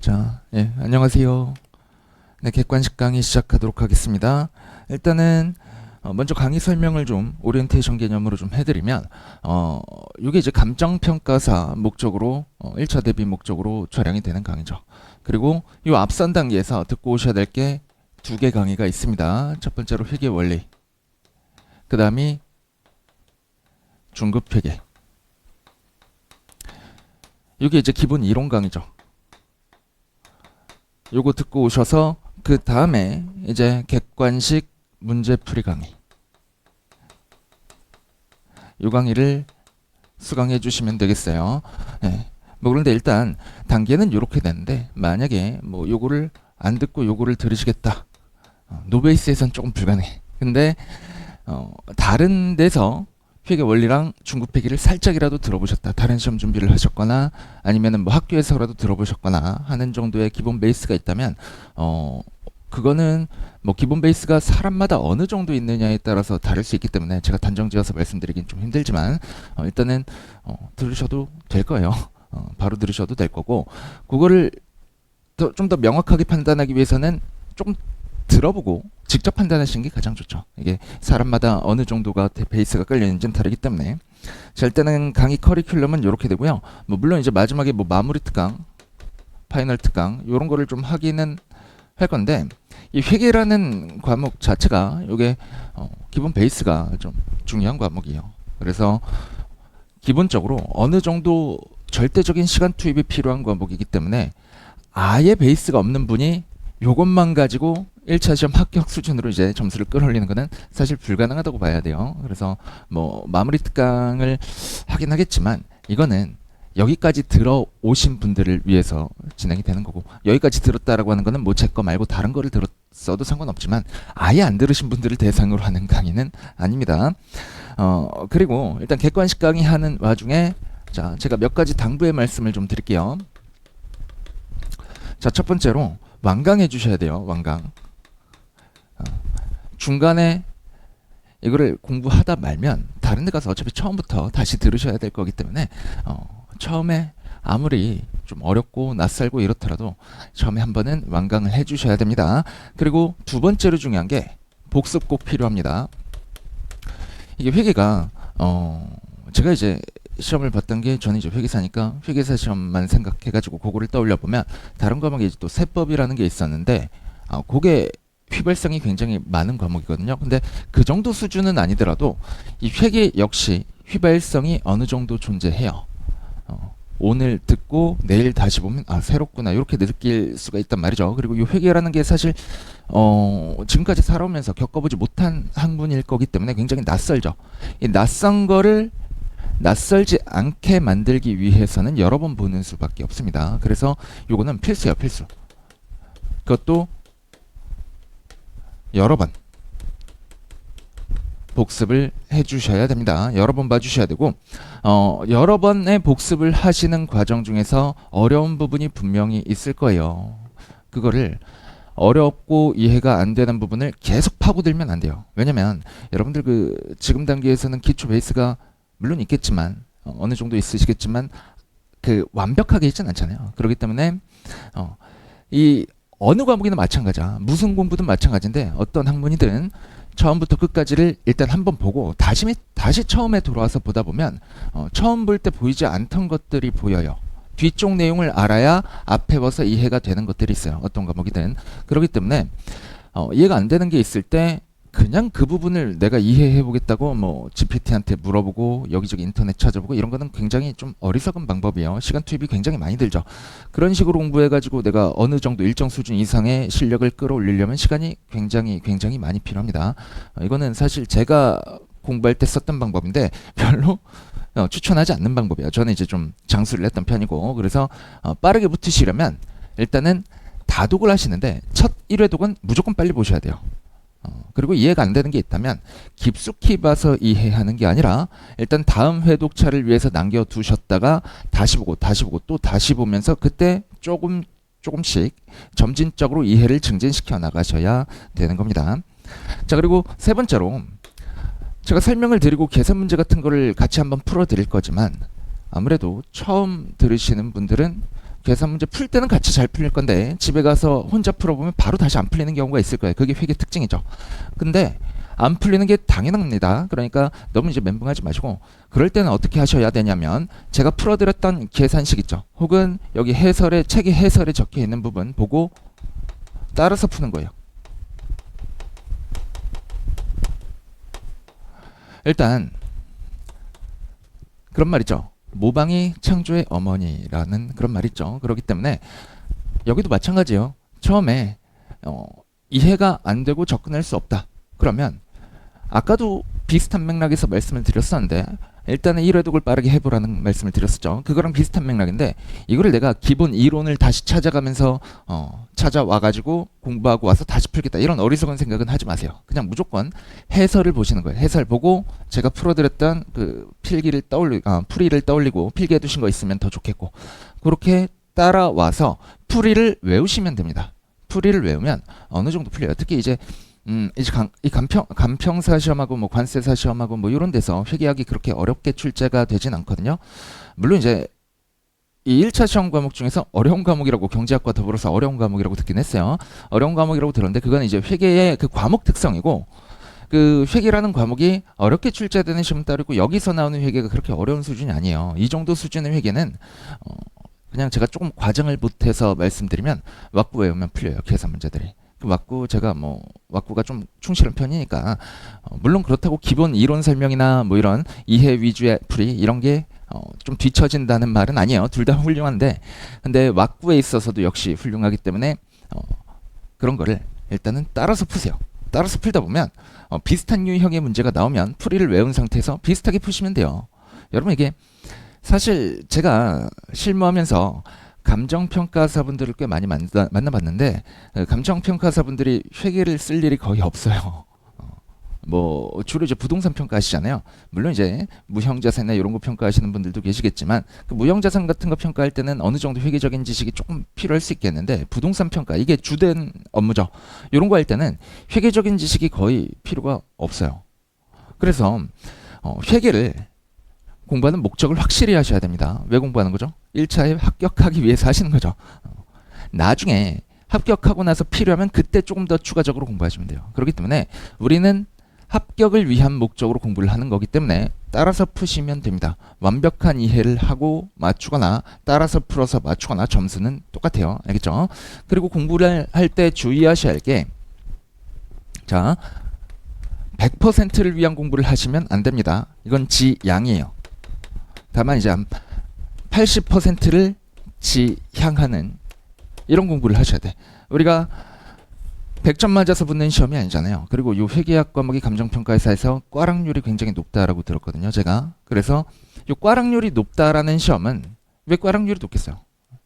자, 안녕하세요. 네, 객관식 강의 시작하도록 하겠습니다. 일단은 먼저 강의 설명을 좀 오리엔테이션 개념으로 좀 해드리면 이게 이제 감정평가사 목적으로 1차 대비 목적으로 촬영이 되는 강의죠. 그리고 이 앞선 단계에서 듣고 오셔야 될 게 두 개 강의가 있습니다. 첫 번째로 회계 원리, 그 다음이 중급 회계. 이게 이제 기본 이론 강의죠. 요거 듣고 오셔서 그 다음에 이제 객관식 문제풀이 강의, 요 강의를 수강해 주시면 되겠어요. 네. 뭐 그런데 일단 단계는 이렇게 되는데, 만약에 뭐 요거를 안 듣고 요거를 들으시겠다, 노베이스에선 조금 불가능해. 근데 다른 데서 회계 원리랑 중급 회계를 살짝이라도 들어보셨다, 다른 시험 준비를 하셨거나 아니면은 뭐 학교에서라도 들어보셨거나 하는 정도의 기본 베이스가 있다면 그거는 뭐 기본 베이스가 사람마다 어느 정도 있느냐에 따라서 다를 수 있기 때문에 제가 단정지어서 말씀드리긴 좀 힘들지만 일단은 들으셔도 될 거예요. 바로 들으셔도 될 거고, 그거를 좀 더 명확하게 판단하기 위해서는 조금 들어보고 직접 판단하시는 게 가장 좋죠. 이게 사람마다 어느 정도가 베이스가 깔려있는지는 다르기 때문에. 자, 일단은 강의 커리큘럼은 이렇게 되고요. 뭐 물론 이제 마지막에 뭐 마무리 특강, 파이널 특강 이런 거를 좀 하기는 할 건데, 이 회계라는 과목 자체가 이게 기본 베이스가 좀 중요한 과목이에요. 그래서 기본적으로 어느 정도 절대적인 시간 투입이 필요한 과목이기 때문에 아예 베이스가 없는 분이 요것만 가지고 1차 시험 합격 수준으로 이제 점수를 끌어올리는 거는 사실 불가능하다고 봐야 돼요. 그래서 뭐 마무리 특강을 하긴 하겠지만 이거는 여기까지 들어오신 분들을 위해서 진행이 되는 거고, 여기까지 들었다라고 하는 거는 뭐 제 거 말고 다른 거를 들었어도 상관없지만 아예 안 들으신 분들을 대상으로 하는 강의는 아닙니다. 그리고 일단 객관식 강의 하는 와중에 자, 제가 몇 가지 당부의 말씀을 좀 드릴게요. 자, 첫 번째로 완강해 주셔야 돼요. 완강. 중간에 이거를 공부하다 말면 다른 데 가서 어차피 처음부터 다시 들으셔야 될 거기 때문에 처음에 아무리 좀 어렵고 낯설고 이렇더라도 처음에 한 번은 완강을 해 주셔야 됩니다. 그리고 두 번째로 중요한 게 복습 꼭 필요합니다. 이게 회계가 제가 이제 시험을 봤던 게, 저는 이제 회계사니까 회계사 시험만 생각해가지고 그거를 떠올려 보면 다른 과목에 이제 또 세법이라는 게 있었는데 그게 휘발성이 굉장히 많은 과목이거든요. 근데 그 정도 수준은 아니더라도 이 회계 역시 휘발성이 어느 정도 존재해요. 오늘 듣고 내일 다시 보면 새롭구나 이렇게 느낄 수가 있단 말이죠. 그리고 이 회계라는 게 사실 지금까지 살아오면서 겪어보지 못한 학문일 거기 때문에 굉장히 낯설죠. 이 낯선 거를 낯설지 않게 만들기 위해서는 여러 번 보는 수밖에 없습니다. 그래서 요거는 필수예요, 필수. 그것도 여러 번 복습을 해주셔야 됩니다. 여러 번 봐주셔야 되고, 여러 번의 복습을 하시는 과정 중에서 어려운 부분이 분명히 있을 거예요. 그거를 어렵고 이해가 안 되는 부분을 계속 파고들면 안 돼요. 왜냐면 여러분들 그 지금 단계에서는 기초 베이스가 물론 있겠지만 어느 정도 있으시겠지만 그 완벽하게 있진 않잖아요. 그렇기 때문에 이 어느 과목이나 마찬가지야. 무슨 공부든 마찬가지인데 어떤 학문이든 처음부터 끝까지를 일단 한번 보고 다시 처음에 돌아와서 보다 보면 처음 볼 때 보이지 않던 것들이 보여요. 뒤쪽 내용을 알아야 앞에 와서 이해가 되는 것들이 있어요. 어떤 과목이든. 그렇기 때문에 이해가 안 되는 게 있을 때 그냥 그 부분을 내가 이해해 보겠다고 뭐 GPT한테 물어보고 여기저기 인터넷 찾아보고 이런 거는 굉장히 좀 어리석은 방법이에요. 시간 투입이 굉장히 많이 들죠. 그런 식으로 공부해 가지고 내가 어느 정도 일정 수준 이상의 실력을 끌어올리려면 시간이 굉장히 많이 필요합니다. 이거는 사실 제가 공부할 때 썼던 방법인데 별로 추천하지 않는 방법이에요. 저는 이제 좀 장수를 했던 편이고, 그래서 빠르게 붙으시려면 일단은 다독을 하시는데 첫 1회 독은 무조건 빨리 보셔야 돼요. 그리고 이해가 안 되는 게 있다면 깊숙이 봐서 이해하는 게 아니라 일단 다음 회독차를 위해서 남겨두셨다가 다시 보고 또 다시 보면서 그때 조금씩 점진적으로 이해를 증진시켜 나가셔야 되는 겁니다. 자, 그리고 세 번째로 제가 설명을 드리고 계산 문제 같은 거를 같이 한번 풀어 드릴 거지만 아무래도 처음 들으시는 분들은 계산 문제 풀 때는 같이 잘 풀릴 건데 집에 가서 혼자 풀어보면 바로 다시 안 풀리는 경우가 있을 거예요. 그게 회계 특징이죠. 근데 안 풀리는 게 당연합니다. 그러니까 너무 이제 멘붕하지 마시고, 그럴 때는 어떻게 하셔야 되냐면 제가 풀어드렸던 계산식 있죠. 혹은 여기 해설에, 책의 해설에 적혀 있는 부분 보고 따라서 푸는 거예요. 일단 그런 말 있죠. 모방이 창조의 어머니라는 그런 말 있죠. 그렇기 때문에 여기도 마찬가지예요. 처음에 이해가 안 되고 접근할 수 없다. 그러면 아까도 비슷한 맥락에서 말씀을 드렸었는데 일단은 1회독을 빠르게 해보라는 말씀을 드렸었죠. 그거랑 비슷한 맥락인데 이거를 내가 기본 이론을 다시 찾아가면서 찾아와가지고 공부하고 와서 다시 풀겠다, 이런 어리석은 생각은 하지 마세요. 그냥 무조건 해설을 보시는 거예요. 해설 보고 제가 풀어드렸던 그 풀이를 떠올리고 필기해 두신 거 있으면 더 좋겠고, 그렇게 따라와서 풀이를 외우시면 됩니다. 풀이를 외우면 어느 정도 풀려요. 특히 이제 이 간평사 시험하고 뭐 관세사 시험하고 뭐 이런 데서 회계학이 그렇게 어렵게 출제가 되진 않거든요. 물론 이제 이 1차 시험 과목 중에서 어려운 과목이라고 경제학과 더불어서 어려운 과목이라고 듣긴 했어요. 어려운 과목이라고 들었는데 그건 이제 회계의 그 과목 특성이고, 그 회계라는 과목이 어렵게 출제되는 시험 따르고 여기서 나오는 회계가 그렇게 어려운 수준이 아니에요. 이 정도 수준의 회계는 그냥 제가 조금 과정을 못해서 말씀드리면 왁구 외우면 풀려요. 계산 문제들이. 그 왁구 제가 뭐 왁구가 좀 충실한 편이니까 물론 그렇다고 기본 이론 설명이나 뭐 이런 이해 위주의 풀이 이런 게 좀 뒤처진다는 말은 아니에요. 둘 다 훌륭한데, 근데 왁구에 있어서도 역시 훌륭하기 때문에 그런 거를 일단은 따라서 푸세요. 따라서 풀다 보면 비슷한 유형의 문제가 나오면 풀이를 외운 상태에서 비슷하게 푸시면 돼요. 여러분, 이게 사실 제가 실무하면서 감정평가사분들을 꽤 많이 만나봤는데 감정평가사분들이 회계를 쓸 일이 거의 없어요. 뭐 주로 이제 부동산 평가하시잖아요. 물론 이제 무형자산이나 이런 거 평가하시는 분들도 계시겠지만 그 무형자산 같은 거 평가할 때는 어느 정도 회계적인 지식이 조금 필요할 수 있겠는데 부동산 평가, 이게 주된 업무죠. 이런 거 할 때는 회계적인 지식이 거의 필요가 없어요. 그래서 회계를 공부하는 목적을 확실히 하셔야 됩니다. 왜 공부하는 거죠? 1차에 합격하기 위해서 하시는 거죠. 나중에 합격하고 나서 필요하면 그때 조금 더 추가적으로 공부하시면 돼요. 그렇기 때문에 우리는 합격을 위한 목적으로 공부를 하는 거기 때문에 따라서 푸시면 됩니다. 완벽한 이해를 하고 맞추거나 따라서 풀어서 맞추거나 점수는 똑같아요. 알겠죠? 그리고 공부를 할 때 주의하셔야 할 게, 자, 100%를 위한 공부를 하시면 안 됩니다. 이건 지양이에요. 다만 이제 80%를 지향하는 이런 공부를 하셔야 돼. 우리가 100점 맞아서 붙는 시험이 아니잖아요. 그리고 이 회계학 과목이 감정평가사에서 꽈락률이 굉장히 높다라고 들었거든요, 제가. 그래서 이 꽈락률이 높다라는 시험은 왜 꽈락률이 높겠어요?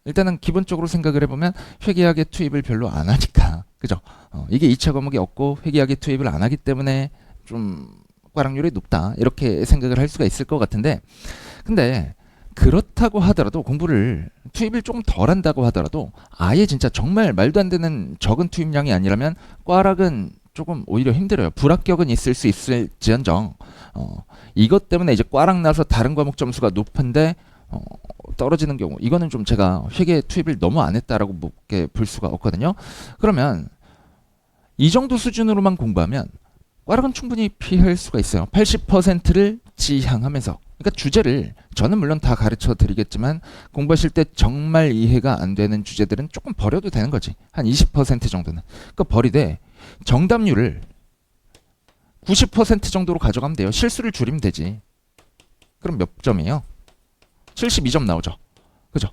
일단은 기본적으로 생각을 해보면 회계학의 투입을 별로 안 하니까, 그죠? 이게 2차 과목이 없고 회계학의 투입을 안 하기 때문에 좀 꽈락률이 높다, 이렇게 생각을 할 수가 있을 것 같은데, 근데 그렇다고 하더라도 공부를 투입을 조금 덜 한다고 하더라도 아예 진짜 정말 말도 안 되는 적은 투입량이 아니라면 꽈락은 조금 오히려 힘들어요. 불합격은 있을 수 있을지언정 이것 때문에 이제 꽈락 나서 다른 과목 점수가 높은데 떨어지는 경우, 이거는 좀 제가 회계 투입을 너무 안 했다라고 볼 수가 없거든요. 그러면 이 정도 수준으로만 공부하면 꽈락은 충분히 피할 수가 있어요. 80%를 지향하면서. 그러니까 주제를 저는 물론 다 가르쳐 드리겠지만 공부하실 때 정말 이해가 안 되는 주제들은 조금 버려도 되는 거지. 한 20% 정도는. 그러니까 버리되 정답률을 90% 정도로 가져가면 돼요. 실수를 줄이면 되지. 그럼 몇 점이에요? 72점 나오죠. 그죠?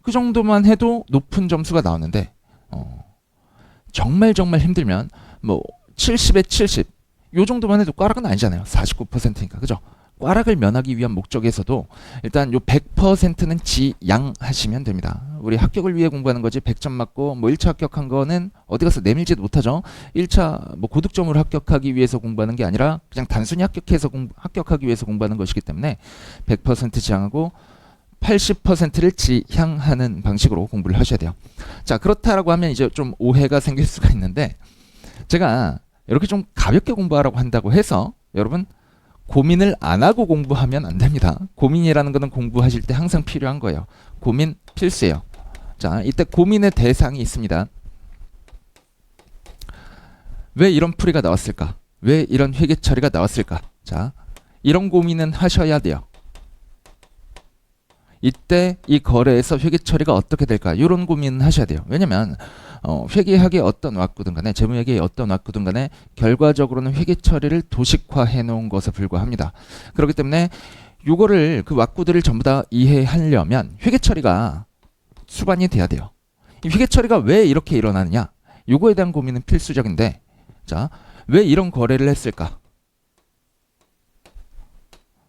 그 정도만 해도 높은 점수가 나오는데 정말 힘들면 뭐 70에 70 요 정도만 해도 꽈락은 아니잖아요. 49%니까. 그죠? 꽈락을 면하기 위한 목적에서도 일단 요 100%는 지양하시면 됩니다. 우리 합격을 위해 공부하는 거지 100점 맞고 뭐 1차 합격한 거는 어디 가서 내밀지도 못하죠. 1차 뭐 고득점으로 합격하기 위해서 공부하는 게 아니라 그냥 단순히 합격하기 위해서 공부하는 것이기 때문에 100% 지양하고 80%를 지향하는 방식으로 공부를 하셔야 돼요. 자, 그렇다라고 하면 이제 좀 오해가 생길 수가 있는데, 제가 이렇게 좀 가볍게 공부하라고 한다고 해서 여러분 고민을 안 하고 공부하면 안 됩니다. 고민이라는 거는 공부하실 때 항상 필요한 거예요. 고민 필수예요. 자, 이때 고민의 대상이 있습니다. 왜 이런 풀이가 나왔을까? 왜 이런 회계 처리가 나왔을까? 자, 이런 고민은 하셔야 돼요. 이때 이 거래에서 회계 처리가 어떻게 될까? 이런 고민은 하셔야 돼요. 왜냐면 회계학의 어떤 왁구든 간에 재무회계의 어떤 왁구든 간에 결과적으로는 회계 처리를 도식화해 놓은 것에 불과합니다. 그렇기 때문에 요거를 그 왁구들을 전부 다 이해하려면 회계 처리가 수반이 돼야 돼요. 이 회계 처리가 왜 이렇게 일어나느냐? 요거에 대한 고민은 필수적인데, 자, 왜 이런 거래를 했을까?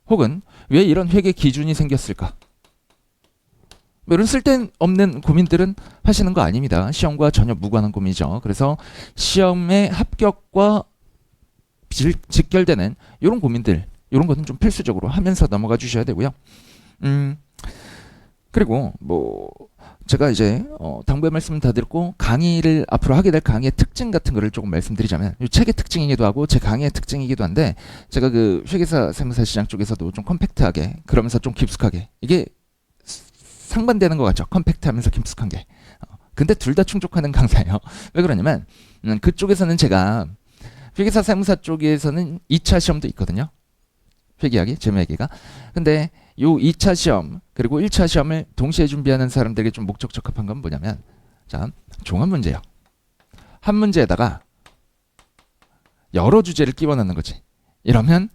혹은 왜 이런 회계 기준이 생겼을까? 뭐 이런 쓸데없는 고민들은 하시는 거 아닙니다. 시험과 전혀 무관한 고민이죠. 그래서 시험의 합격과 직결되는 이런 고민들, 이런 것은 좀 필수적으로 하면서 넘어가 주셔야 되고요. 그리고 뭐 제가 이제 당부의 말씀 다 드렸고, 강의를 앞으로 하게 될 강의의 특징 같은 거를 조금 말씀드리자면, 이 책의 특징이기도 하고 제 강의의 특징이기도 한데, 제가 그 회계사 세무사 시장 쪽에서도 좀 컴팩트하게, 그러면서 좀 깊숙하게, 이게 상반되는 것 같죠. 컴팩트하면서 깊숙한 게. 근데 둘 다 충족하는 강사예요. 왜 그러냐면 그쪽에서는 제가 회계사 세무사 쪽에서는 2차 시험도 있거든요. 회계학이, 재무회계가. 근데 요 2차 시험 그리고 1차 시험을 동시에 준비하는 사람들에게 좀 목적 적합한 건 뭐냐면, 자, 종합 문제예요. 한 문제에다가 여러 주제를 끼워 넣는 거지. 이러면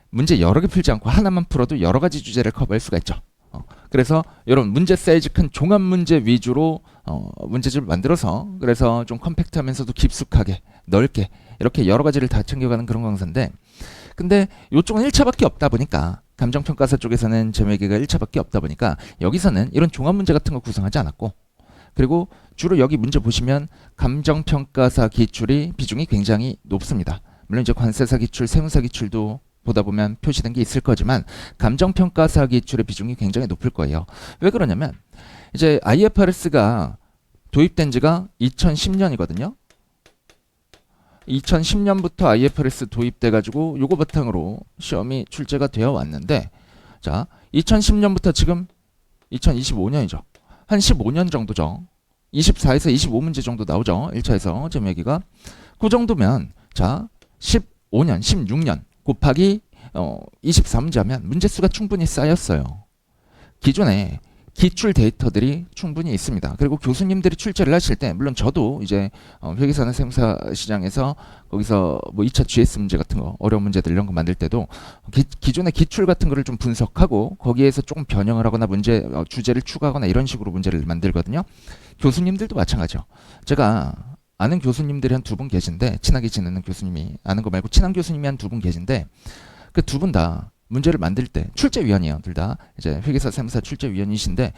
문제 여러 개 풀지 않고 하나만 풀어도 여러 가지 주제를 커버할 수가 있죠. 그래서 이런 문제 사이즈 큰 종합 문제 위주로 문제집을 만들어서, 그래서 좀 컴팩트하면서도 깊숙하게 넓게 이렇게 여러 가지를 다 챙겨가는 그런 강사인데, 근데 이쪽은 1차밖에 없다 보니까, 감정평가사 쪽에서는 재무회계가 1차밖에 없다 보니까 여기서는 이런 종합 문제 같은 거 구성하지 않았고, 그리고 주로 여기 문제 보시면 감정평가사 기출이 비중이 굉장히 높습니다. 물론 이제 관세사 기출, 세무사 기출도 보다 보면 표시된 게 있을 거지만 감정평가사 기출의 비중이 굉장히 높을 거예요. 왜 그러냐면 이제 IFRS가 도입된 지가 2010년이거든요. 2010년부터 IFRS 도입돼 가지고 요거 바탕으로 시험이 출제가 되어 왔는데, 자, 2010년부터 지금 2025년이죠. 한 15년 정도죠. 24에서 25문제 정도 나오죠. 1차에서 재무회계가. 그 정도면 자, 15년, 16년 곱하기 24문제 하면 문제 수가 충분히 쌓였어요. 기존에 기출 데이터들이 충분히 있습니다. 그리고 교수님들이 출제를 하실 때, 물론 저도 이제 회계사나 세무사 시장에서 거기서 뭐 2차 GS 문제 같은 거, 어려운 문제들 이런 거 만들 때도 기존의 기출 같은 거를 좀 분석하고 거기에서 조금 변형을 하거나 문제 주제를 추가하거나 이런 식으로 문제를 만들거든요. 교수님들도 마찬가지죠. 제가 아는 교수님들이 한 두 분 계신데, 친하게 지내는 교수님이, 아는 거 말고 친한 교수님이 한 두 분 계신데, 그 두 분 다 문제를 만들 때 출제위원이에요. 둘 다 이제 회계사 세무사 출제위원이신데,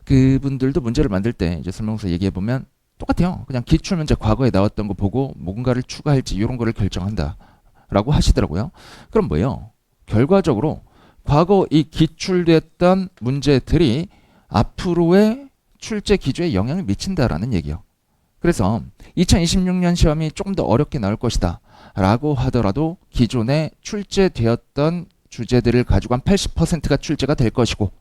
그분들도 문제를 만들 때 이제 설명서 얘기해 보면 똑같아요. 그냥 기출 문제 과거에 나왔던 거 보고 뭔가를 추가할지 이런 거를 결정한다라고 하시더라고요. 그럼 뭐예요? 결과적으로 과거 이 기출됐던 문제들이 앞으로의 출제 기조에 영향을 미친다라는 얘기예요. 그래서 2026년 시험이 조금 더 어렵게 나올 것이다 라고 하더라도 기존에 출제되었던 주제들을 가지고 한 80%가 출제가 될 것이고,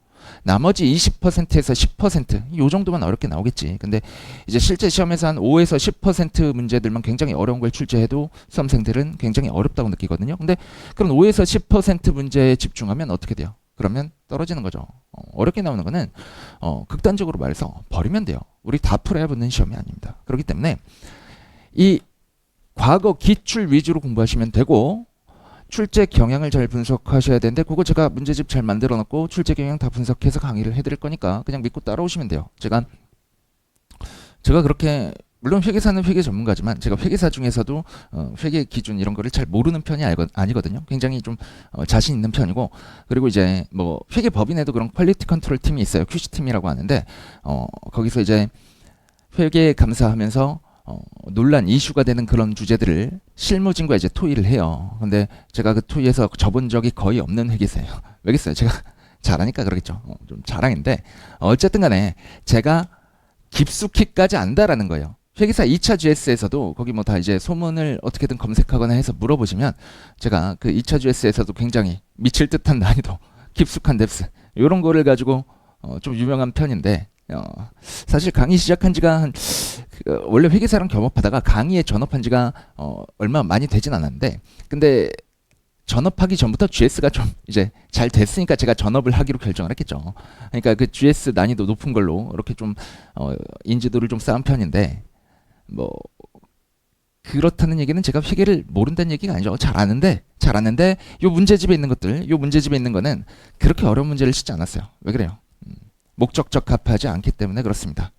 나머지 20%에서 10%이 정도만 어렵게 나오겠지. 근데 이제 실제 시험에서 한 5에서 10% 문제들만 굉장히 어려운 걸 출제해도 수험생들은 굉장히 어렵다고 느끼거든요. 근데 그런 5에서 10% 문제에 집중하면 어떻게 돼요? 그러면 떨어지는 거죠. 어렵게 나오는 거는 극단적으로 말해서 버리면 돼요. 우리 다 풀어야 붙는 시험이 아닙니다. 그렇기 때문에 이 과거 기출 위주로 공부하시면 되고, 출제 경향을 잘 분석하셔야 되는데, 그거 제가 문제집 잘 만들어 놓고 출제 경향 다 분석해서 강의를 해드릴 거니까 그냥 믿고 따라오시면 돼요. 제가 그렇게, 물론 회계사는 회계 전문가지만 제가 회계사 중에서도 회계 기준 이런 거를 잘 모르는 편이 아니거든요. 굉장히 좀 자신 있는 편이고, 그리고 이제 뭐 회계 법인에도 그런 퀄리티 컨트롤 팀이 있어요. QC 팀이라고 하는데, 거기서 이제 회계 감사하면서 논란 이슈가 되는 그런 주제들을 실무진과 이제 토의를 해요. 근데 제가 그 토의에서 접은 적이 거의 없는 회계사예요. 왜겠어요? 제가 잘하니까 그러겠죠. 좀 자랑인데, 어쨌든 간에 제가 깊숙이까지 안다라는 거예요. 회계사 2차 GS에서도 거기 뭐 다 이제 소문을 어떻게든 검색하거나 해서 물어보시면 제가 그 2차 GS에서도 굉장히 미칠 듯한 난이도, 깊숙한 뎁스 이런 거를 가지고 좀 유명한 편인데 사실 강의 시작한 지가 원래 회계사랑 겸업하다가 강의에 전업한 지가 얼마 많이 되진 않았는데 근데 전업하기 전부터 GS가 좀 이제 잘 됐으니까 제가 전업을 하기로 결정을 했겠죠. 그러니까 그 GS 난이도 높은 걸로 이렇게 좀 인지도를 좀 쌓은 편인데 뭐 그렇다는 얘기는 제가 회계를 모른다는 얘기가 아니죠. 잘 아는데 요 문제집에 있는 것들, 요 문제집에 있는 거는 그렇게 어려운 문제를 싣지 않았어요. 왜 그래요? 목적적 합하지 않기 때문에 그렇습니다.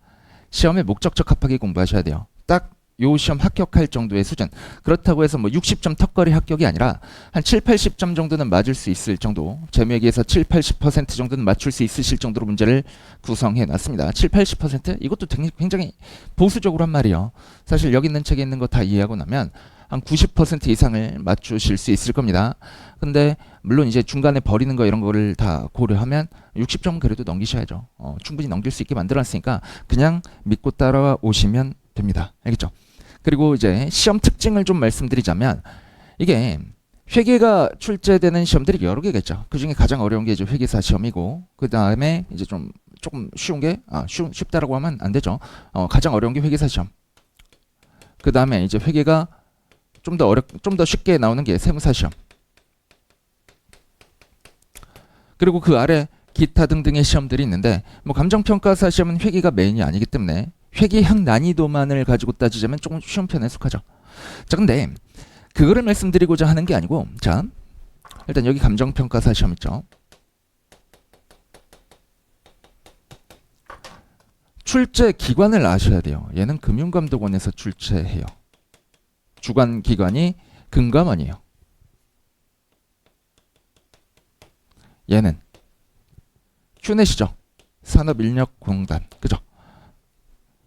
시험에 목적적 합하기 공부하셔야 돼요. 딱 요 시험 합격할 정도의 수준. 그렇다고 해서 뭐 60점 턱걸이 합격이 아니라 한 7, 80점 정도는 맞을 수 있을 정도, 재무회계에서 7, 80% 정도는 맞출 수 있으실 정도로 문제를 구성해 놨습니다. 7, 80%? 이것도 굉장히 보수적으로 한 말이에요. 사실 여기 있는 책에 있는 거 다 이해하고 나면 한 90% 이상을 맞추실 수 있을 겁니다. 근데 물론 이제 중간에 버리는 거 이런 거를 다 고려하면 60점은 그래도 넘기셔야죠. 충분히 넘길 수 있게 만들어놨으니까 그냥 믿고 따라오시면 됩니다. 알겠죠? 그리고 이제 시험 특징을 좀 말씀드리자면 이게 회계가 출제되는 시험들이 여러 개가 있죠. 그 중에 가장 어려운 게 이제 회계사 시험이고 그 다음에 이제 조금 쉬운 게 쉽다라고 하면 안 되죠. 가장 어려운 게 회계사 시험. 그 다음에 이제 회계가 좀 더 쉽게 나오는 게 세무사 시험. 그리고 그 아래 기타 등등의 시험들이 있는데 뭐 감정평가사 시험은 회계가 메인이 아니기 때문에 회계형 난이도만을 가지고 따지자면 조금 쉬운 편에 속하죠. 자, 근데 그거를 말씀드리고자 하는 게 아니고 자, 일단 여기 감정평가사 시험 있죠. 출제 기관을 아셔야 돼요. 얘는 금융감독원에서 출제해요. 주관 기관이 금감원이에요. 얘는 큐넷이죠. 산업인력공단. 그죠?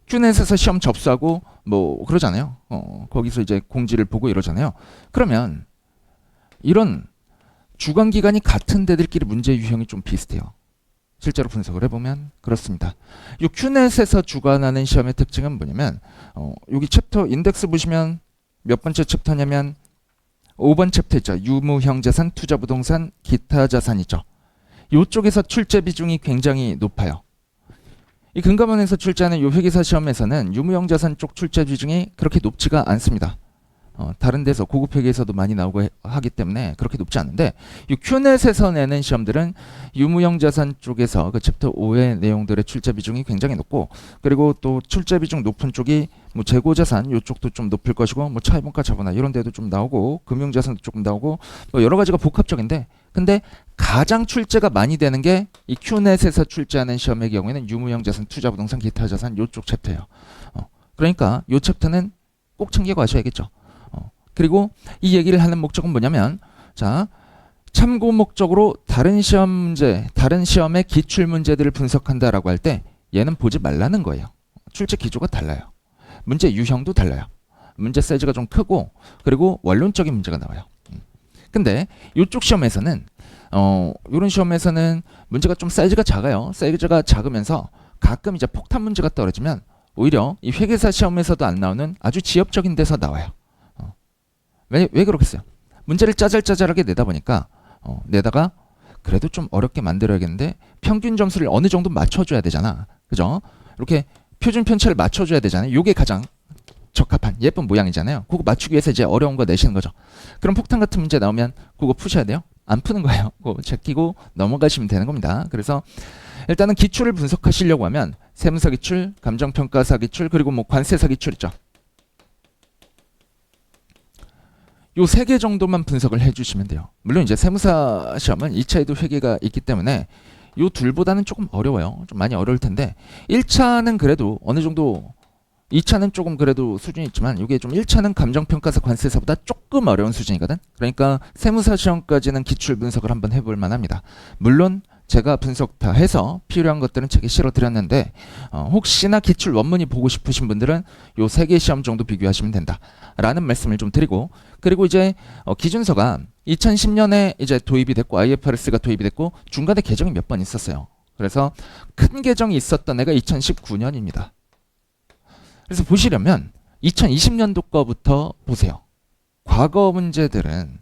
큐넷에서 시험 접수하고 뭐 그러잖아요. 거기서 이제 공지를 보고 이러잖아요. 그러면 이런 주관기관이 같은 데들끼리 문제 유형이 좀 비슷해요. 실제로 분석을 해보면 그렇습니다. 이 큐넷에서 주관하는 시험의 특징은 뭐냐면 여기 챕터 인덱스 보시면 몇 번째 챕터냐면 5번 챕터 있죠. 유무형 자산, 투자부동산, 기타 자산 있죠. 이쪽에서 출제 비중이 굉장히 높아요. 이 금감원에서 출제하는 이 회계사 시험에서는 유무형 자산 쪽 출제 비중이 그렇게 높지가 않습니다. 다른 데서 고급 회계에서도 많이 나오고 하기 때문에 그렇게 높지 않은데 이 큐넷에서 내는 시험들은 유무형 자산 쪽에서 그 챕터 5의 내용들의 출제 비중이 굉장히 높고 그리고 또 출제 비중 높은 쪽이 뭐 재고 자산 이쪽도 좀 높을 것이고 뭐 차입원가 자본화 이런 데도 좀 나오고 금융 자산도 조금 나오고 뭐 여러 가지가 복합적인데 근데 가장 출제가 많이 되는 게 이 큐넷에서 출제하는 시험의 경우에는 유무형 자산, 투자 부동산, 기타 자산 이쪽 챕터예요. 그러니까 이 챕터는 꼭 챙겨 가셔야겠죠. 그리고 이 얘기를 하는 목적은 뭐냐면 자 참고 목적으로 다른 시험 문제, 다른 시험의 기출 문제들을 분석한다라고 할 때 얘는 보지 말라는 거예요. 출제 기조가 달라요. 문제 유형도 달라요. 문제 사이즈가 좀 크고 그리고 원론적인 문제가 나와요. 근데 이쪽 시험에서는 이런 시험에서는 문제가 좀 사이즈가 작아요. 사이즈가 작으면서 가끔 이제 폭탄 문제가 떨어지면 오히려 이 회계사 시험에서도 안 나오는 아주 지엽적인 데서 나와요. 왜 그러겠어요? 문제를 짜잘짜잘하게 내다 보니까 내다가 그래도 좀 어렵게 만들어야겠는데 평균 점수를 어느 정도 맞춰줘야 되잖아. 그죠? 이렇게 표준 편차를 맞춰줘야 되잖아요. 이게 가장 적합한 예쁜 모양이잖아요. 그거 맞추기 위해서 이제 어려운 거 내시는 거죠. 그럼 폭탄 같은 문제 나오면 그거 푸셔야 돼요? 안 푸는 거예요. 그거 제끼고 넘어가시면 되는 겁니다. 그래서 일단은 기출을 분석하시려고 하면 세무사 기출, 감정평가사 기출, 그리고 뭐 관세사 기출 있죠. 요 세 개 정도만 분석을 해주시면 돼요. 물론 이제 세무사 시험은 2차에도 회계가 있기 때문에 요 둘보다는 조금 어려워요. 좀 많이 어려울 텐데 1차는 그래도 어느 정도 2차는 조금 그래도 수준이 있지만 이게 좀 1차는 감정평가사 관세사보다 조금 어려운 수준이거든. 그러니까 세무사 시험까지는 기출 분석을 한번 해볼 만합니다. 물론 제가 분석 다 해서 필요한 것들은 책에 실어드렸는데 혹시나 기출 원문이 보고 싶으신 분들은 요 3개 시험 정도 비교하시면 된다 라는 말씀을 좀 드리고 그리고 이제 기준서가 2010년에 이제 도입이 됐고 IFRS가 도입이 됐고 중간에 개정이 몇 번 있었어요. 그래서 큰 개정이 있었던 애가 2019년입니다. 그래서 보시려면 2020년도 거부터 보세요. 과거 문제들은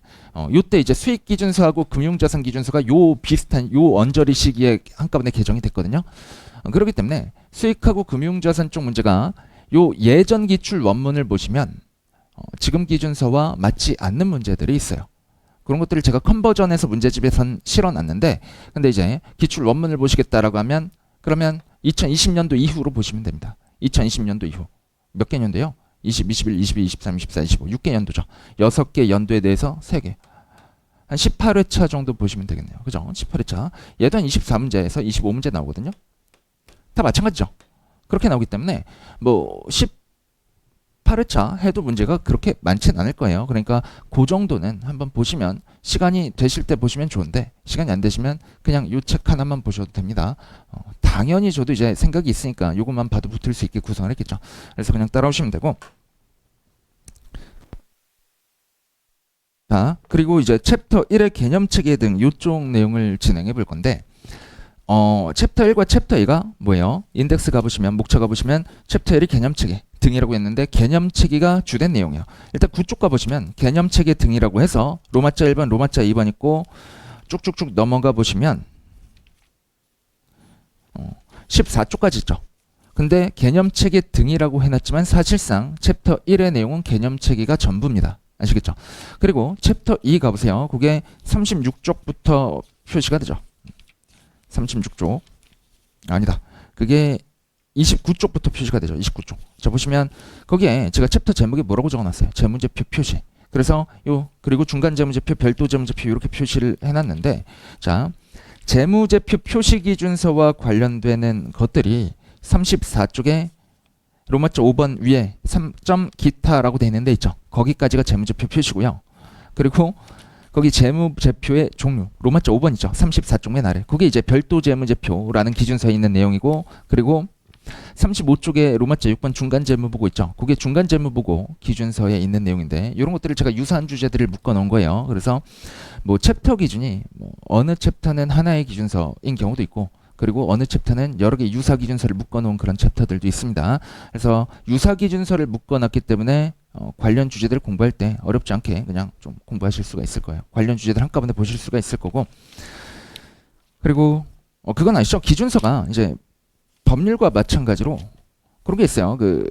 요때 이제 수익기준서하고 금융자산기준서가 요 비슷한 요 언저리 시기에 한꺼번에 개정이 됐거든요. 그렇기 때문에 수익하고 금융자산 쪽 문제가 요 예전 기출 원문을 보시면 지금 기준서와 맞지 않는 문제들이 있어요. 그런 것들을 제가 컨버전해서 문제집에선 실어놨는데, 근데 이제 기출 원문을 보시겠다라고 하면 그러면 2020년도 이후로 보시면 됩니다. 2020년도 이후 몇 개 년도요? 20, 21, 22, 23, 24, 25 6개 연도죠. 6개 연도에 대해서 3개 한 18회차 정도 보시면 되겠네요. 그죠? 18회차 얘도 한 24문제에서 25문제 나오거든요. 다 마찬가지죠. 그렇게 나오기 때문에 뭐 18회차 해도 문제가 그렇게 많진 않을 거예요. 그러니까 그 정도는 한번 보시면, 시간이 되실 때 보시면 좋은데 시간이 안 되시면 그냥 이 책 하나만 보셔도 됩니다. 당연히 저도 이제 생각이 있으니까 이것만 봐도 붙을 수 있게 구성을 했겠죠. 그래서 그냥 따라오시면 되고, 자, 그리고 이제 챕터 1의 개념체계 등 이쪽 내용을 진행해 볼 건데, 챕터 1과 챕터 2가 뭐예요? 인덱스 가보시면, 목차 가보시면 챕터 1이 개념체계 등이라고 했는데 개념체계가 주된 내용이에요. 일단 9쪽 가보시면 개념체계 등이라고 해서 로마자 1번, 로마자 2번 있고 쭉쭉쭉 넘어가 보시면 14쪽까지 있죠. 근데 개념체계 등이라고 해놨지만 사실상 챕터 1의 내용은 개념체계가 전부입니다. 아시겠죠? 그리고 챕터 2 가보세요. 그게 36쪽부터 표시가 되죠. 36쪽 아니다. 그게 29쪽부터 표시가 되죠. 29쪽. 자, 보시면 거기에 제가 챕터 제목에 뭐라고 적어놨어요? 재무제표 표시. 그래서 그리고 중간 재무제표, 별도 재무제표 이렇게 표시를 해놨는데, 자, 재무제표 표시 기준서와 관련되는 것들이 34쪽에 로마자 5번 위에 3점 기타라고 되어 있는 데 있죠. 거기까지가 재무제표 표시고요. 그리고 거기 재무제표의 종류 로마자 5번이죠. 34쪽 맨 아래. 그게 이제 별도 재무제표라는 기준서에 있는 내용이고, 그리고 35쪽에 로마자 6번 중간 재무보고 있죠. 그게 중간 재무보고 기준서에 있는 내용인데, 이런 것들을 제가 유사한 주제들을 묶어 놓은 거예요. 그래서 뭐 챕터 기준이 어느 챕터는 하나의 기준서인 경우도 있고, 그리고 어느 챕터는 여러 개 유사 기준서를 묶어 놓은 그런 챕터들도 있습니다. 그래서 유사 기준서를 묶어 놨기 때문에 관련 주제들을 공부할 때 어렵지 않게 그냥 좀 공부하실 수가 있을 거예요. 관련 주제들 한꺼번에 보실 수가 있을 거고, 그리고 그건 아시죠? 기준서가 이제 법률과 마찬가지로 그런 게 있어요. 그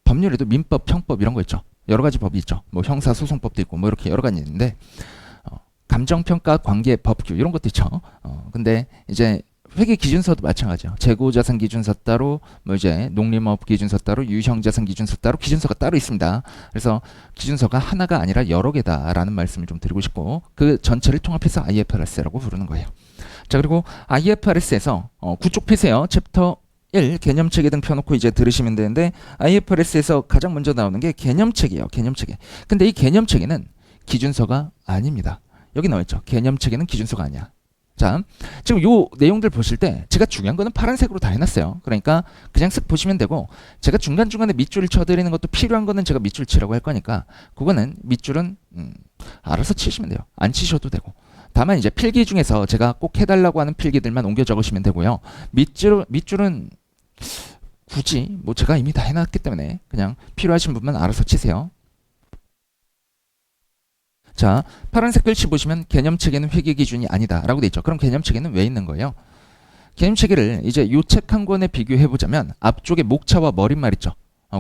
법률에도 민법, 형법 이런 거 있죠. 여러 가지 법이 있죠. 뭐 형사소송법도 있고 뭐 이렇게 여러 가지 있는데, 감정평가, 관계, 법규 이런 것도 있죠. 근데 이제 회계 기준서도 마찬가지예요. 재고자산 기준서 따로, 뭐 이제 농림업 기준서 따로, 유형자산 기준서 따로 기준서가 따로 있습니다. 그래서 기준서가 하나가 아니라 여러 개다라는 말씀을 좀 드리고 싶고, 그 전체를 통합해서 IFRS라고 부르는 거예요. 자, 그리고 IFRS에서 9쪽 펴세요. 챕터 1 개념체계 등 펴놓고 이제 들으시면 되는데, IFRS에서 가장 먼저 나오는 게 개념체계예요. 개념체계. 근데 이 개념체계는 기준서가 아닙니다. 여기 나와있죠. 개념체계는 기준서가 아니야. 자, 지금 요 내용들 보실 때 제가 중요한 거는 파란색으로 다 해놨어요. 그러니까 그냥 쓱 보시면 되고, 제가 중간중간에 밑줄을 쳐드리는 것도 필요한 거는 제가 밑줄 치라고 할 거니까 그거는 밑줄은 알아서 치시면 돼요. 안 치셔도 되고. 다만 이제 필기 중에서 제가 꼭 해달라고 하는 필기들만 옮겨 적으시면 되고요. 밑줄은 굳이 뭐 제가 이미 다 해놨기 때문에 그냥 필요하신 분만 알아서 치세요. 자, 파란색 글씨 보시면 개념체계는 회계 기준이 아니다 라고 돼 있죠. 그럼 개념체계는 왜 있는 거예요? 개념체계를 이제 요 책 한 권에 비교해 보자면 앞쪽에 목차와 머릿말 있죠.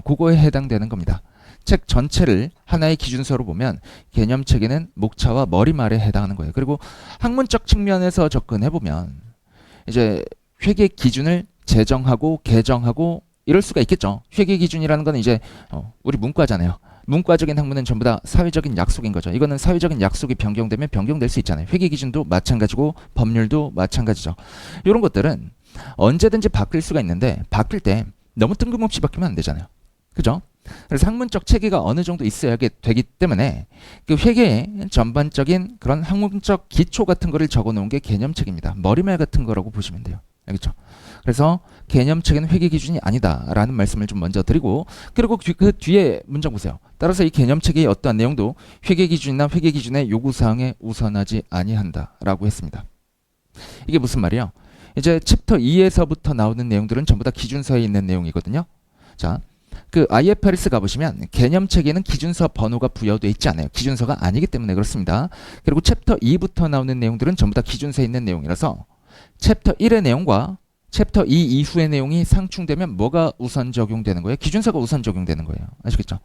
그거에 해당되는 겁니다. 책 전체를 하나의 기준서로 보면 개념체계는 목차와 머릿말에 해당하는 거예요. 그리고 학문적 측면에서 접근해 보면 이제 회계 기준을 제정하고 개정하고 이럴 수가 있겠죠. 회계 기준이라는 건 이제 우리 문과잖아요. 문과적인 학문은 전부 다 사회적인 약속인 거죠. 이거는 사회적인 약속이 변경되면 변경될 수 있잖아요. 회계 기준도 마찬가지고 법률도 마찬가지죠. 이런 것들은 언제든지 바뀔 수가 있는데, 바뀔 때 너무 뜬금없이 바뀌면 안 되잖아요. 그죠? 그래서 학문적 체계가 어느 정도 있어야 되기 때문에 그 회계의 전반적인 그런 학문적 기초 같은 거를 적어 놓은 게 개념체계입니다. 머리말 같은 거라고 보시면 돼요. 알겠죠? 그래서 개념체계는 회계 기준이 아니다라는 말씀을 좀 먼저 드리고, 그리고 그 뒤에 문장 보세요. 따라서 이 개념체계의 어떠한 내용도 회계 기준이나 회계 기준의 요구사항에 우선하지 아니한다라고 했습니다. 이게 무슨 말이에요? 이제 챕터 2에서부터 나오는 내용들은 전부 다 기준서에 있는 내용이거든요. 자, 그 IFRS 가보시면 개념체계는 기준서 번호가 부여되어 있지 않아요. 기준서가 아니기 때문에 그렇습니다. 그리고 챕터 2부터 나오는 내용들은 전부 다 기준서에 있는 내용이라서 챕터 1의 내용과 챕터 2 이후의 내용이 상충되면 뭐가 우선 적용되는 거예요? 기준서가 우선 적용되는 거예요. 아시겠죠?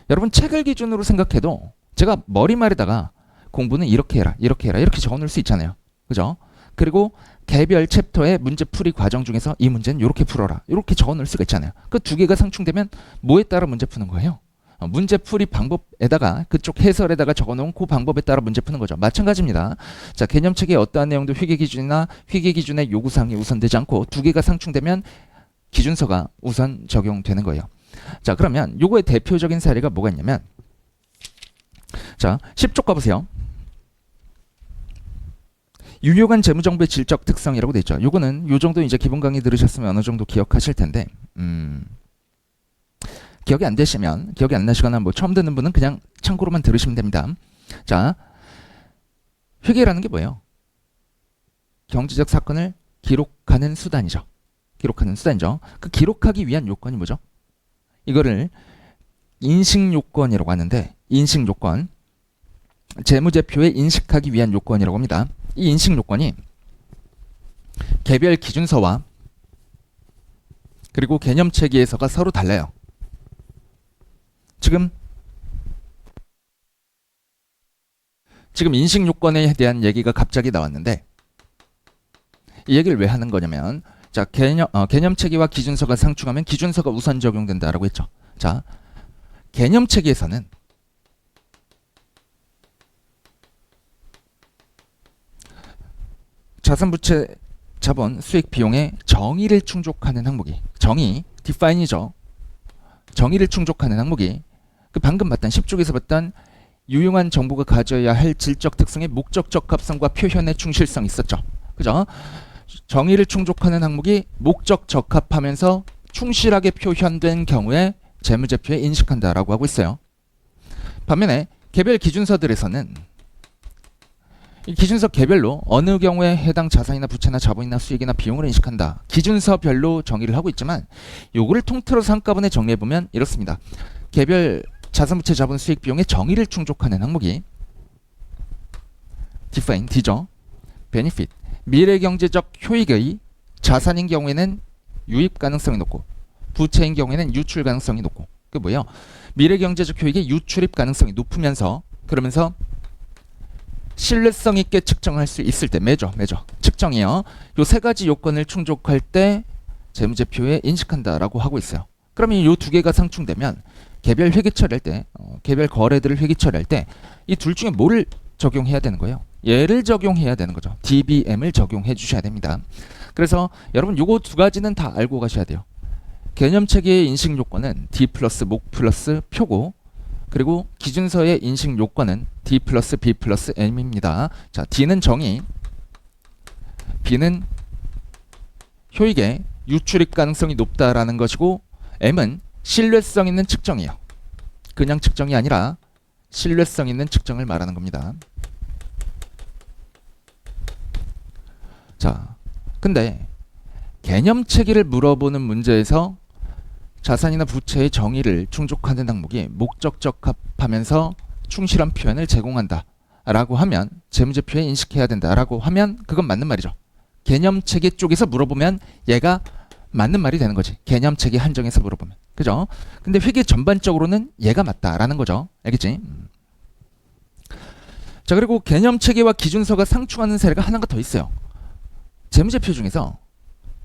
여러분 책을 기준으로 생각해도 제가 머리말에다가 공부는 이렇게 해라 이렇게 해라 이렇게 적어놓을 수 있잖아요. 그죠? 그리고 개별 챕터의 문제풀이 과정 중에서 이 문제는 이렇게 풀어라 이렇게 적어놓을 수가 있잖아요. 그 두 개가 상충되면 뭐에 따라 문제 푸는 거예요? 문제풀이 방법에다가 그쪽 해설에다가 적어놓은 그 방법에 따라 문제 푸는 거죠. 마찬가지입니다. 자, 개념책의 어떠한 내용도 회계기준이나 회계기준의 요구사항이 우선되지 않고 두 개가 상충되면 기준서가 우선 적용되는 거예요. 자, 그러면 요거의 대표적인 사례가 뭐가 있냐면 자, 10쪽 가보세요. 유효한 재무정보의 질적 특성이라고 돼 있죠. 요거는 요 정도 이제 기본 강의 들으셨으면 어느 정도 기억하실 텐데 기억이 안 되시면 기억이 안 나시거나 뭐 처음 듣는 분은 그냥 참고로만 들으시면 됩니다. 자, 회계라는 게 뭐예요? 경제적 사건을 기록하는 수단이죠. 기록하는 수단이죠. 그 기록하기 위한 요건이 뭐죠? 이거를 인식요건이라고 하는데 인식요건 재무제표에 인식하기 위한 요건이라고 합니다. 이 인식요건이 개별 기준서와 그리고 개념체계에서가 서로 달라요. 지금 인식요건에 대한 얘기가 갑자기 나왔는데 이 얘기를 왜 하는 거냐면 자, 개념체계와 기준서가 상충하면 기준서가 우선 적용된다라고 했죠. 자, 개념체계에서는 자산부채 자본 수익 비용의 정의를 충족하는 항목이 정의 define이죠. 정의를 충족하는 항목이 그 방금 봤던 10쪽에서 봤던 유용한 정보가 가져야 할 질적 특성의 목적 적합성과 표현의 충실성이 있었죠. 그죠? 정의를 충족하는 항목이 목적 적합하면서 충실하게 표현된 경우에 재무제표에 인식한다라고 하고 있어요. 반면에 개별 기준서들에서는 이 기준서 개별로 어느 경우에 해당 자산이나 부채나 자본이나 수익이나 비용을 인식한다. 기준서별로 정의를 하고 있지만 요거를 통틀어서 한꺼번에 정리해보면 이렇습니다. 개별 자산, 부채, 자본, 수익, 비용의 정의를 충족하는 항목이 define, D죠. benefit, 미래경제적 효익의 자산인 경우에는 유입 가능성이 높고 부채인 경우에는 유출 가능성이 높고 그 뭐예요? 미래경제적 효익의 유출입 가능성이 높으면서 그러면서 신뢰성 있게 측정할 수 있을 때 매저 측정이요. 요 세 가지 요건을 충족할 때 재무제표에 인식한다라고 하고 있어요. 그러면 요 두 개가 상충되면 개별 회계 처리할 때 개별 거래들을 회계 처리할 때 이 둘 중에 뭐를 적용해야 되는 거예요? 얘를 적용해야 되는 거죠. DBM을 적용해 주셔야 됩니다. 그래서 여러분 요거 두 가지는 다 알고 가셔야 돼요. 개념체계의 인식 요건은 D 플러스 목 플러스 표고 그리고 기준서의 인식 요건은 D 플러스 B 플러스 M입니다. 자, D는 정의, B는 효익의 유출입 가능성이 높다라는 것이고 M은 신뢰성 있는 측정이에요. 그냥 측정이 아니라 신뢰성 있는 측정을 말하는 겁니다. 자, 근데 개념체계를 물어보는 문제에서 자산이나 부채의 정의를 충족하는 항목이 목적 적합하면서 충실한 표현을 제공한다 라고 하면 재무제표에 인식해야 된다 라고 하면 그건 맞는 말이죠. 개념체계 쪽에서 물어보면 얘가 맞는 말이 되는 거지. 개념체계 한정에서 물어보면. 그죠? 근데 회계 전반적으로는 얘가 맞다라는 거죠. 알겠지? 자, 그리고 개념체계와 기준서가 상충하는 사례가 하나가 더 있어요. 재무제표 중에서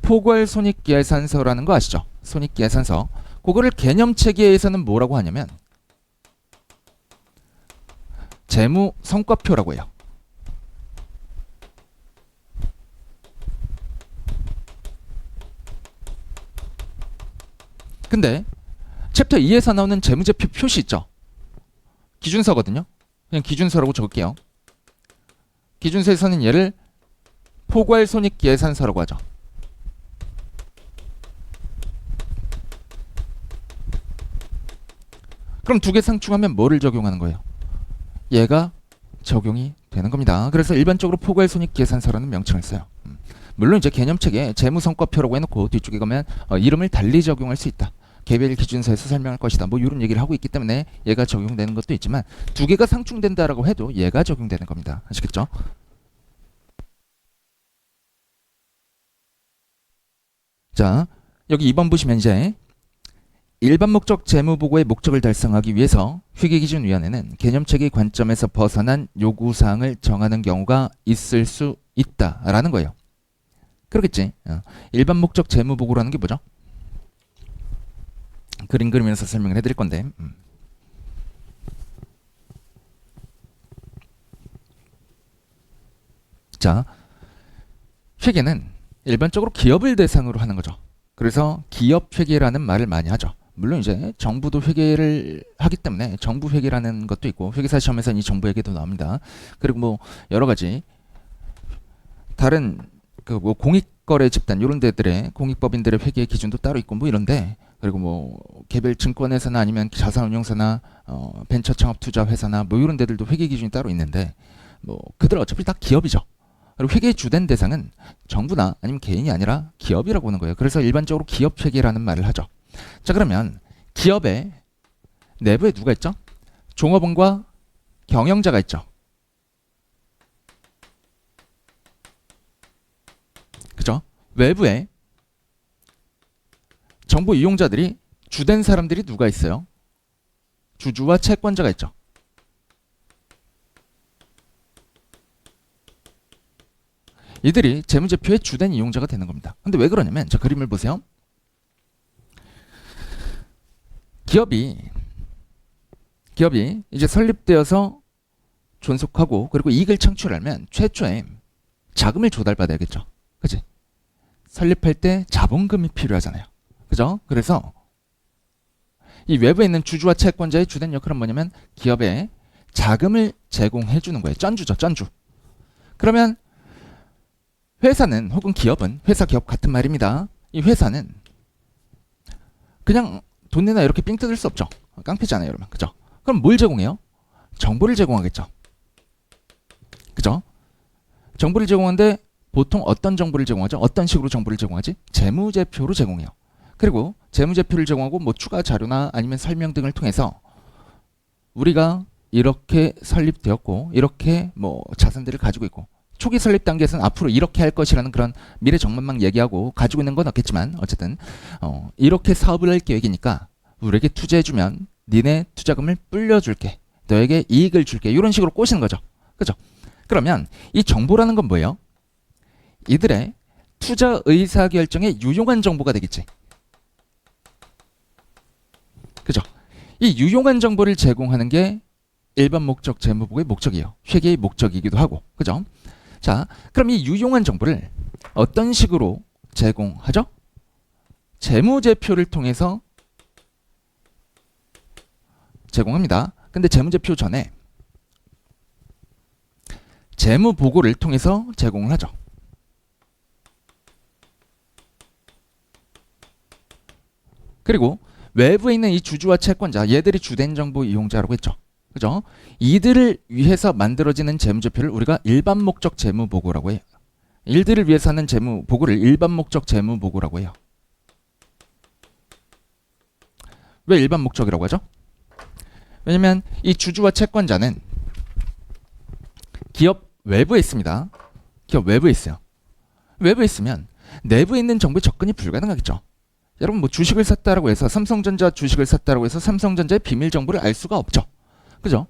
포괄손익계산서라는 거 아시죠? 손익계산서. 그거를 개념체계에서는 뭐라고 하냐면 재무성과표라고 해요. 근데 챕터 2에서 나오는 재무제표 표시 있죠? 기준서거든요. 그냥 기준서라고 적을게요. 기준서에서는 얘를 포괄손익계산서라고 하죠. 그럼 두 개 상충하면 뭐를 적용하는 거예요? 얘가 적용이 되는 겁니다. 그래서 일반적으로 포괄손익계산서라는 명칭을 써요. 물론 이제 개념책에 재무성과표라고 해놓고 뒤쪽에 가면 이름을 달리 적용할 수 있다. 개별 기준서에서 설명할 것이다. 뭐 이런 얘기를 하고 있기 때문에 얘가 적용되는 것도 있지만 두 개가 상충된다라고 해도 얘가 적용되는 겁니다. 아시겠죠? 자, 여기 2번 보시면 이제 일반 목적 재무보고의 목적을 달성하기 위해서 회계기준위원회는 개념책의 관점에서 벗어난 요구사항을 정하는 경우가 있을 수 있다라는 거예요. 그렇겠지. 일반 목적 재무보고라는 게 뭐죠? 그림 그리면서 설명을 해드릴 건데 자, 회계는 일반적으로 기업을 대상으로 하는 거죠. 그래서 기업 회계라는 말을 많이 하죠. 물론 이제 정부도 회계를 하기 때문에 정부 회계라는 것도 있고 회계사 시험에서는 이 정부 회계도 나옵니다. 그리고 뭐 여러 가지 다른 그 뭐 공익거래 집단 이런 데들의 공익법인들의 회계 기준도 따로 있고 뭐 이런데 그리고 뭐 개별 증권회사나 아니면 자산운용사나 벤처 창업 투자 회사나 뭐 이런 데들도 회계 기준이 따로 있는데 뭐 그들 어차피 다 기업이죠. 그리고 회계의 주된 대상은 정부나 아니면 개인이 아니라 기업이라고 하는 거예요. 그래서 일반적으로 기업 회계라는 말을 하죠. 자, 그러면 기업의 내부에 누가 있죠? 종업원과 경영자가 있죠. 그죠? 외부에 정보 이용자들이 주된 사람들이 누가 있어요? 주주와 채권자가 있죠. 이들이 재무제표의 주된 이용자가 되는 겁니다. 근데 왜 그러냐면 저 그림을 보세요. 기업이 이제 설립되어서 존속하고 그리고 이익을 창출하려면 최초에 자금을 조달받아야겠죠. 그치? 설립할 때 자본금이 필요하잖아요. 그죠? 그래서 이 외부에 있는 주주와 채권자의 주된 역할은 뭐냐면 기업에 자금을 제공해 주는 거예요. 쩐주죠. 쩐주. 그러면 회사는 혹은 기업은 회사 기업 같은 말입니다. 이 회사는 그냥 돈 내나 이렇게 삥 뜯을 수 없죠. 깡패잖아요, 여러분. 그죠? 그럼 뭘 제공해요? 정보를 제공하겠죠. 그죠? 정보를 제공하는데 보통 어떤 정보를 제공하죠? 어떤 식으로 정보를 제공하지? 재무제표로 제공해요. 그리고 재무제표를 제공하고 뭐 추가 자료나 아니면 설명 등을 통해서 우리가 이렇게 설립되었고 이렇게 뭐 자산들을 가지고 있고 초기 설립 단계에서는 앞으로 이렇게 할 것이라는 그런 미래 전망만 얘기하고 가지고 있는 건 없겠지만 어쨌든 이렇게 사업을 할 계획이니까 우리에게 투자해주면 니네 투자금을 불려줄게. 너에게 이익을 줄게. 이런 식으로 꼬시는 거죠. 그죠? 그러면 이 정보라는 건 뭐예요? 이들의 투자 의사결정에 유용한 정보가 되겠지. 그죠? 이 유용한 정보를 제공하는 게 일반 목적 재무보고의 목적이에요. 회계의 목적이기도 하고. 그죠? 자, 그럼 이 유용한 정보를 어떤 식으로 제공하죠? 재무제표를 통해서 제공합니다. 근데 재무제표 전에 재무보고를 통해서 제공을 하죠. 그리고 외부에 있는 이 주주와 채권자, 얘들이 주된 정보 이용자라고 했죠. 그죠? 이들을 위해서 만들어지는 재무제표를 우리가 일반 목적 재무보고라고 해요. 이들을 위해서 하는 재무보고를 일반 목적 재무보고라고 해요. 왜 일반 목적이라고 하죠? 왜냐면 이 주주와 채권자는 기업 외부에 있습니다. 기업 외부에 있어요. 외부에 있으면 내부에 있는 정보에 접근이 불가능하겠죠. 여러분 뭐 주식을 샀다라고 해서 삼성전자 주식을 샀다라고 해서 삼성전자의 비밀 정보를 알 수가 없죠. 그죠?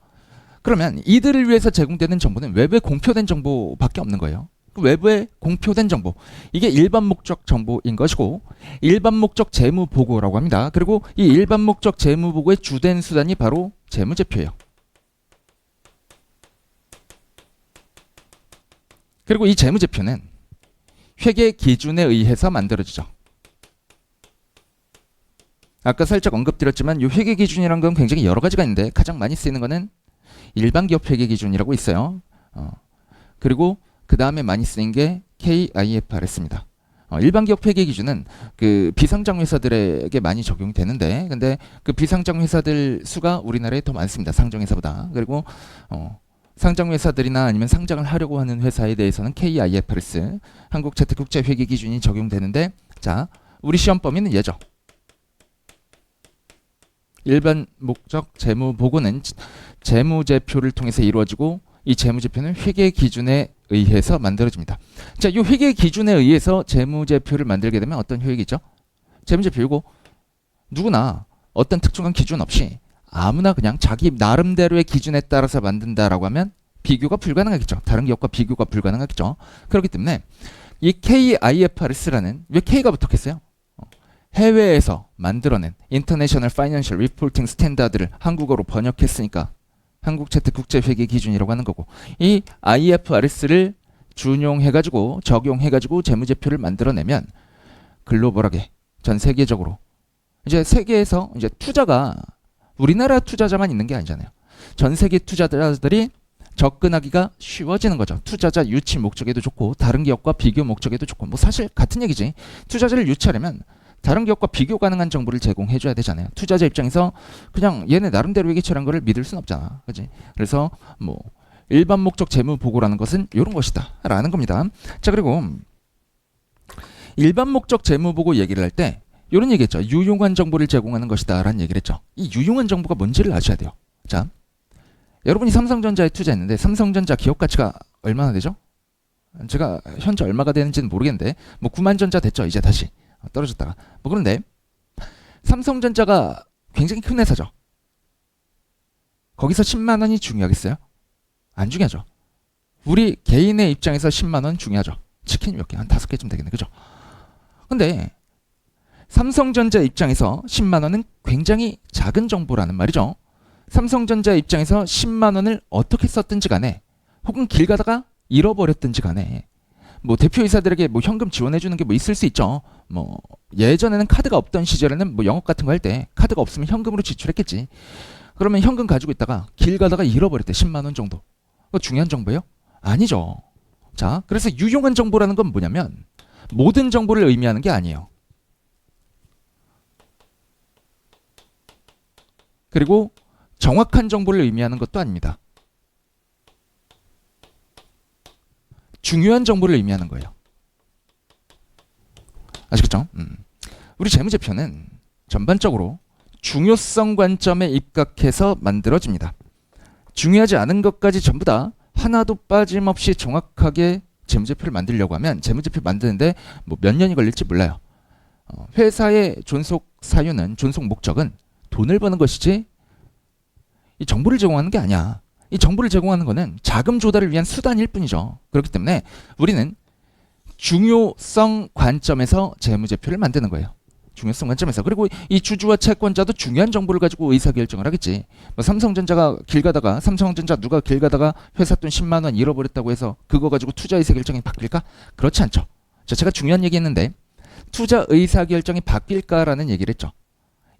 그러면 이들을 위해서 제공되는 정보는 외부에 공표된 정보밖에 없는 거예요. 그 외부에 공표된 정보, 이게 일반 목적 정보인 것이고 일반 목적 재무 보고라고 합니다. 그리고 이 일반 목적 재무 보고의 주된 수단이 바로 재무제표예요. 그리고 이 재무제표는 회계 기준에 의해서 만들어지죠. 아까 살짝 언급드렸지만 이 회계 기준이란 건 굉장히 여러 가지가 있는데 가장 많이 쓰이는 거는 일반 기업 회계 기준이라고 있어요. 그리고 그 다음에 많이 쓰인 게 KIFRS입니다. 일반 기업 회계 기준은 그 비상장 회사들에게 많이 적용이 되는데, 근데 그 비상장 회사들 수가 우리나라에 더 많습니다. 상장 회사보다. 그리고 상장 회사들이나 아니면 상장을 하려고 하는 회사에 대해서는 KIFRS 한국재택국제회계기준이 적용되는데, 자, 우리 시험 범위는 얘죠. 일반 목적 재무 보고는 재무제표를 통해서 이루어지고, 이 재무제표는 회계 기준에 의해서 만들어집니다. 자, 이 회계 기준에 의해서 재무제표를 만들게 되면 어떤 효익이죠? 재무제표 이거 누구나 어떤 특정한 기준 없이 아무나 그냥 자기 나름대로의 기준에 따라서 만든다라고 하면 비교가 불가능하겠죠. 다른 기업과 비교가 불가능하겠죠. 그렇기 때문에 이 KIFRS라는, 왜 K가 붙었겠어요? 해외에서 만들어낸 인터내셔널 파이낸셜 리포팅 스탠다드를 한국어로 번역했으니까 한국재택국제회계기준이라고 하는 거고, 이 IFRS를 준용해가지고 적용해가지고 재무제표를 만들어내면 글로벌하게 전 세계적으로, 이제 세계에서 이제 투자가 우리나라 투자자만 있는 게 아니잖아요. 전 세계 투자자들이 접근하기가 쉬워지는 거죠. 투자자 유치 목적에도 좋고 다른 기업과 비교 목적에도 좋고, 뭐 사실 같은 얘기지. 투자자를 유치하려면 다른 기업과 비교 가능한 정보를 제공해 줘야 되잖아요. 투자자 입장에서 그냥 얘네 나름대로 회계처럼 거를 믿을 순 없잖아. 그지? 그래서 뭐 일반 목적 재무 보고라는 것은 이런 것이다 라는 겁니다. 자, 그리고 일반 목적 재무 보고 얘기를 할 때 이런 얘기했죠. 유용한 정보를 제공하는 것이다 라는 얘기를 했죠. 이 유용한 정보가 뭔지를 아셔야 돼요. 자, 여러분이 삼성전자에 투자했는데 삼성전자 기업 가치가 얼마나 되죠? 제가 현재 얼마가 되는지는 모르겠는데 뭐 9만 전자 됐죠. 이제 다시 떨어졌다가. 뭐 그런데 삼성전자가 굉장히 큰 회사죠. 거기서 10만 원이 중요하겠어요? 안 중요하죠. 우리 개인의 입장에서 10만 원 중요하죠. 치킨 몇 개? 한 5개쯤 되겠네. 그죠? 근데 삼성전자 입장에서 10만 원은 굉장히 작은 정보라는 말이죠. 삼성전자 입장에서 10만 원을 어떻게 썼든지 간에, 혹은 길 가다가 잃어버렸든지 간에, 뭐 대표이사들에게 뭐 현금 지원해 주는 게 뭐 있을 수 있죠. 뭐 예전에는 카드가 없던 시절에는 뭐 영업 같은 거 할 때 카드가 없으면 현금으로 지출했겠지. 그러면 현금 가지고 있다가 길 가다가 잃어버렸대. 10만 원 정도. 그거 중요한 정보예요? 아니죠. 자, 그래서 유용한 정보라는 건 뭐냐면 모든 정보를 의미하는 게 아니에요. 그리고 정확한 정보를 의미하는 것도 아닙니다. 중요한 정보를 의미하는 거예요. 아시겠죠? 우리 재무제표는 전반적으로 중요성 관점에 입각해서 만들어집니다. 중요하지 않은 것까지 전부 다 하나도 빠짐없이 정확하게 재무제표를 만들려고 하면 재무제표 만드는데 뭐 몇 년이 걸릴지 몰라요. 회사의 존속 사유는, 존속 목적은 돈을 버는 것이지 이 정보를 제공하는 게 아니야. 이 정보를 제공하는 거는 자금 조달을 위한 수단일 뿐이죠. 그렇기 때문에 우리는 중요성 관점에서 재무제표를 만드는 거예요. 중요성 관점에서. 그리고 이 주주와 채권자도 중요한 정보를 가지고 의사결정을 하겠지. 뭐 삼성전자가 길 가다가, 삼성전자 누가 길 가다가 회사 돈 10만 원 잃어버렸다고 해서 그거 가지고 투자 의사결정이 바뀔까? 그렇지 않죠. 자, 제가 중요한 얘기 했는데 투자 의사결정이 바뀔까라는 얘기를 했죠.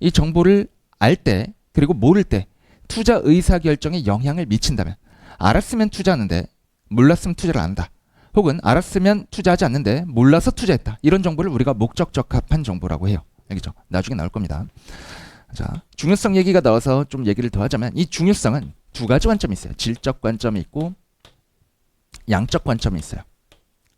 이 정보를 알 때, 그리고 모를 때 투자 의사결정에 영향을 미친다면, 알았으면 투자하는데 몰랐으면 투자를 안 한다. 혹은 알았으면 투자하지 않는데 몰라서 투자했다. 이런 정보를 우리가 목적 적합한 정보라고 해요. 알겠죠? 나중에 나올 겁니다. 자, 중요성 얘기가 나와서 좀 얘기를 더 하자면 이 중요성은 두 가지 관점이 있어요. 질적 관점이 있고 양적 관점이 있어요.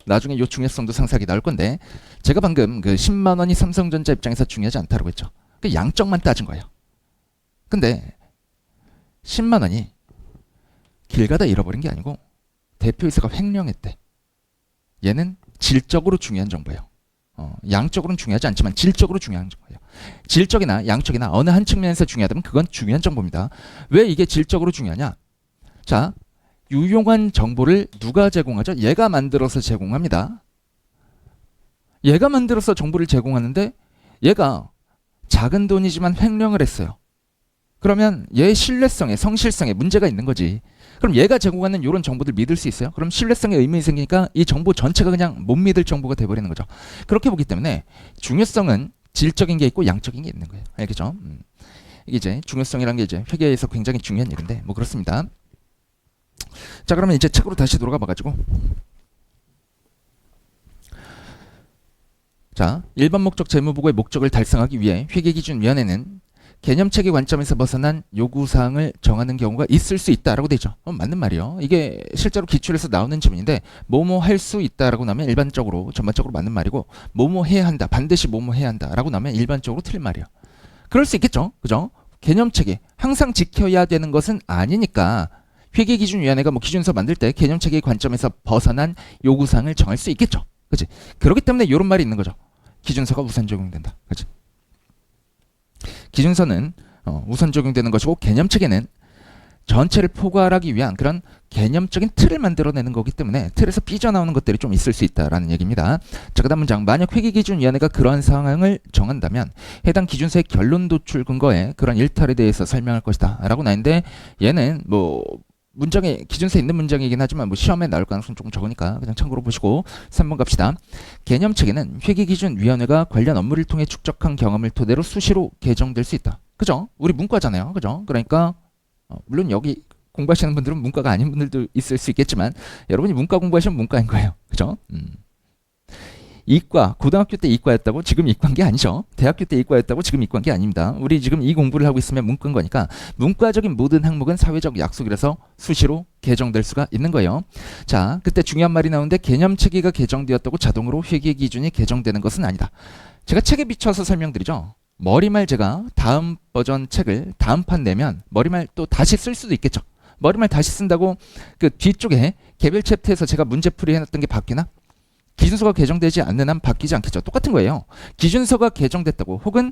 나중에 이 중요성도 상세하게 나올 건데, 제가 방금 그 10만 원이 삼성전자 입장에서 중요하지 않다고 했죠. 그 양적만 따진 거예요. 근데 10만 원이 길 가다 잃어버린 게 아니고 대표이사가 횡령했대. 얘는 질적으로 중요한 정보예요. 양적으로는 중요하지 않지만 질적으로 중요한 정보예요. 질적이나 양적이나 어느 한 측면에서 중요하다면 그건 중요한 정보입니다. 왜 이게 질적으로 중요하냐? 자, 유용한 정보를 누가 제공하죠? 얘가 만들어서 제공합니다. 얘가 만들어서 정보를 제공하는데 얘가 작은 돈이지만 횡령을 했어요. 그러면 얘의 신뢰성에, 성실성에 문제가 있는 거지. 그럼 얘가 제공하는 이런 정보들 믿을 수 있어요? 그럼 신뢰성에 의문이 생기니까 이 정보 전체가 그냥 못 믿을 정보가 돼버리는 거죠. 그렇게 보기 때문에 중요성은 질적인 게 있고 양적인 게 있는 거예요. 알겠죠? 이게 이제 중요성이라는 게 이제 회계에서 굉장히 중요한 일인데 뭐 그렇습니다. 자, 그러면 이제 책으로 다시 돌아가 봐가지고, 자, 일반 목적 재무보고의 목적을 달성하기 위해 회계기준위원회는 개념체계 관점에서 벗어난 요구사항을 정하는 경우가 있을 수 있다라고 되죠. 맞는 말이요. 이게 실제로 기출에서 나오는 질문인데 뭐뭐 할 수 있다라고 나면 일반적으로 전반적으로 맞는 말이고 뭐뭐 해야 한다 반드시 뭐뭐 해야 한다라고 나면 일반적으로 틀린 말이에요. 그럴 수 있겠죠. 그죠? 개념체계 항상 지켜야 되는 것은 아니니까 회계기준위원회가 뭐 기준서 만들 때 개념체계 관점에서 벗어난 요구사항을 정할 수 있겠죠. 그치? 그렇기 때문에 이런 말이 있는 거죠. 기준서가 우선 적용된다. 그치? 기준서는 우선 적용되는 것이고 개념체계는 전체를 포괄하기 위한 그런 개념적인 틀을 만들어내는 거기 때문에 틀에서 삐져나오는 것들이 좀 있을 수 있다라는 얘기입니다. 자, 그다음 문장. 만약 회계기준위원회가 그러한 상황을 정한다면 해당 기준서의 결론 도출 근거에 그런 일탈에 대해서 설명할 것이다 라고 나있는데 얘는 뭐 문장에 기준서에 있는 문장이긴 하지만 뭐 시험에 나올 가능성이 조금 적으니까 그냥 참고로 보시고 3번 갑시다. 개념체계는 회계기준위원회가 관련 업무를 통해 축적한 경험을 토대로 수시로 개정될 수 있다. 그죠? 우리 문과잖아요. 그죠? 그러니까 물론 여기 공부하시는 분들은 문과가 아닌 분들도 있을 수 있겠지만 여러분이 문과 공부하시면 문과인 거예요. 그죠? 이과, 고등학교 때 이과였다고 지금 이과인 게 아니죠. 대학교 때 이과였다고 지금 이과인 게 아닙니다. 우리 지금 이 공부를 하고 있으면 문과인 거니까 문과적인 모든 항목은 사회적 약속이라서 수시로 개정될 수가 있는 거예요. 자, 그때 중요한 말이 나오는데 개념체계가 개정되었다고 자동으로 회계기준이 개정되는 것은 아니다. 제가 책에 비춰서 설명드리죠. 머리말 제가 다음 버전 책을 다음 판 내면 머리말 또 다시 쓸 수도 있겠죠. 머리말 다시 쓴다고 그 뒤쪽에 개별 챕터에서 제가 문제풀이 해놨던 게 바뀌나? 기준서가 개정되지 않는 한 바뀌지 않겠죠. 똑같은 거예요. 기준서가 개정됐다고 혹은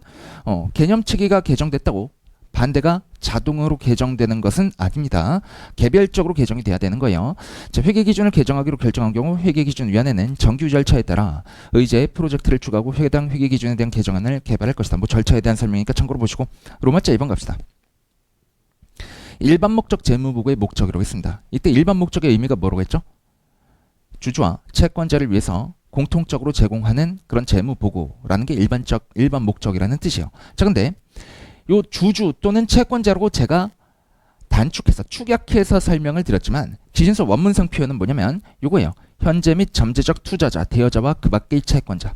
개념체계가 개정됐다고 반대가 자동으로 개정되는 것은 아닙니다. 개별적으로 개정이 돼야 되는 거예요. 자, 회계기준을 개정하기로 결정한 경우 회계기준위원회는 정규 절차에 따라 의제의 프로젝트를 추가하고 해당 회계기준에 대한 개정안을 개발할 것이다. 뭐 절차에 대한 설명이니까 참고로 보시고 로마자 2번 갑시다. 일반 목적 재무보고의 목적이라고 했습니다. 이때 일반 목적의 의미가 뭐라고 했죠? 주주와 채권자를 위해서 공통적으로 제공하는 그런 재무보고라는 게 일반 목적이라는 뜻이에요. 자, 근데 요 주주 또는 채권자라고 제가 단축해서 축약해서 설명을 드렸지만 기준서 원문상 표현은 뭐냐면 요거예요. 현재 및 잠재적 투자자, 대여자와 그 밖의 채권자.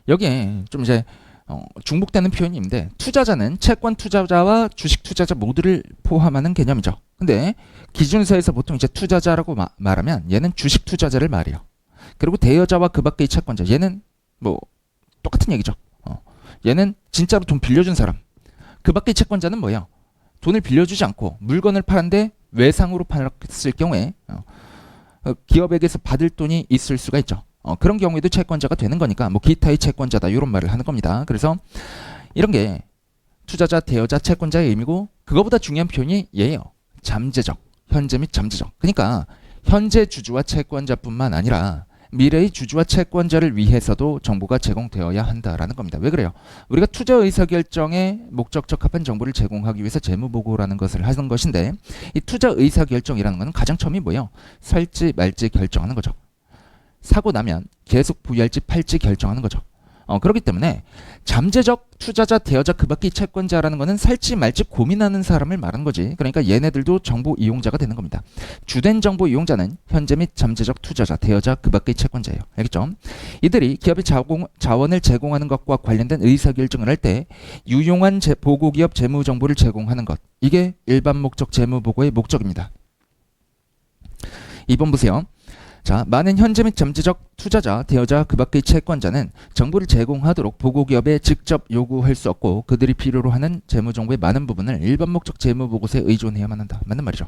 여기에 좀 이제 중복되는 표현인데 투자자는 채권 투자자와 주식 투자자 모두를 포함하는 개념이죠. 근데 기준서에서 보통 이제 투자자라고 말하면 얘는 주식 투자자를 말해요. 그리고 대여자와 그 밖의 채권자 얘는 뭐 똑같은 얘기죠. 얘는 진짜로 돈 빌려준 사람. 그 밖의 채권자는 뭐예요? 돈을 빌려주지 않고 물건을 팔았는데 외상으로 팔았을 경우에 기업에게서 받을 돈이 있을 수가 있죠. 그런 경우에도 채권자가 되는 거니까 뭐 기타의 채권자다 이런 말을 하는 겁니다. 그래서 이런 게 투자자, 대여자, 채권자의 의미고 그거보다 중요한 표현이 얘예요. 잠재적, 현재 및 잠재적. 그러니까 현재 주주와 채권자뿐만 아니라 미래의 주주와 채권자를 위해서도 정보가 제공되어야 한다라는 겁니다. 왜 그래요? 우리가 투자 의사결정에 목적적 적합한 정보를 제공하기 위해서 재무보고라는 것을 하는 것인데 이 투자 의사결정이라는 것은 가장 처음이 뭐예요? 살지 말지 결정하는 거죠. 사고 나면 계속 부여할지 팔지 결정하는 거죠. 그렇기 때문에 잠재적 투자자, 대여자, 그 밖의 채권자라는 것은 살지 말지 고민하는 사람을 말하는 거지. 그러니까 얘네들도 정보 이용자가 되는 겁니다. 주된 정보 이용자는 현재 및 잠재적 투자자, 대여자, 그 밖의 채권자예요. 알겠죠? 이들이 기업의 자원을 제공하는 것과 관련된 의사결정을 할 때 유용한 보고기업 재무 정보를 제공하는 것. 이게 일반 목적 재무보고의 목적입니다. 2번 보세요. 자, 많은 현재 및 잠재적 투자자, 대여자, 그 밖의 채권자는 정보를 제공하도록 보고기업에 직접 요구할 수 없고 그들이 필요로 하는 재무정보의 많은 부분을 일반 목적 재무보고서에 의존해야만 한다. 맞는 말이죠.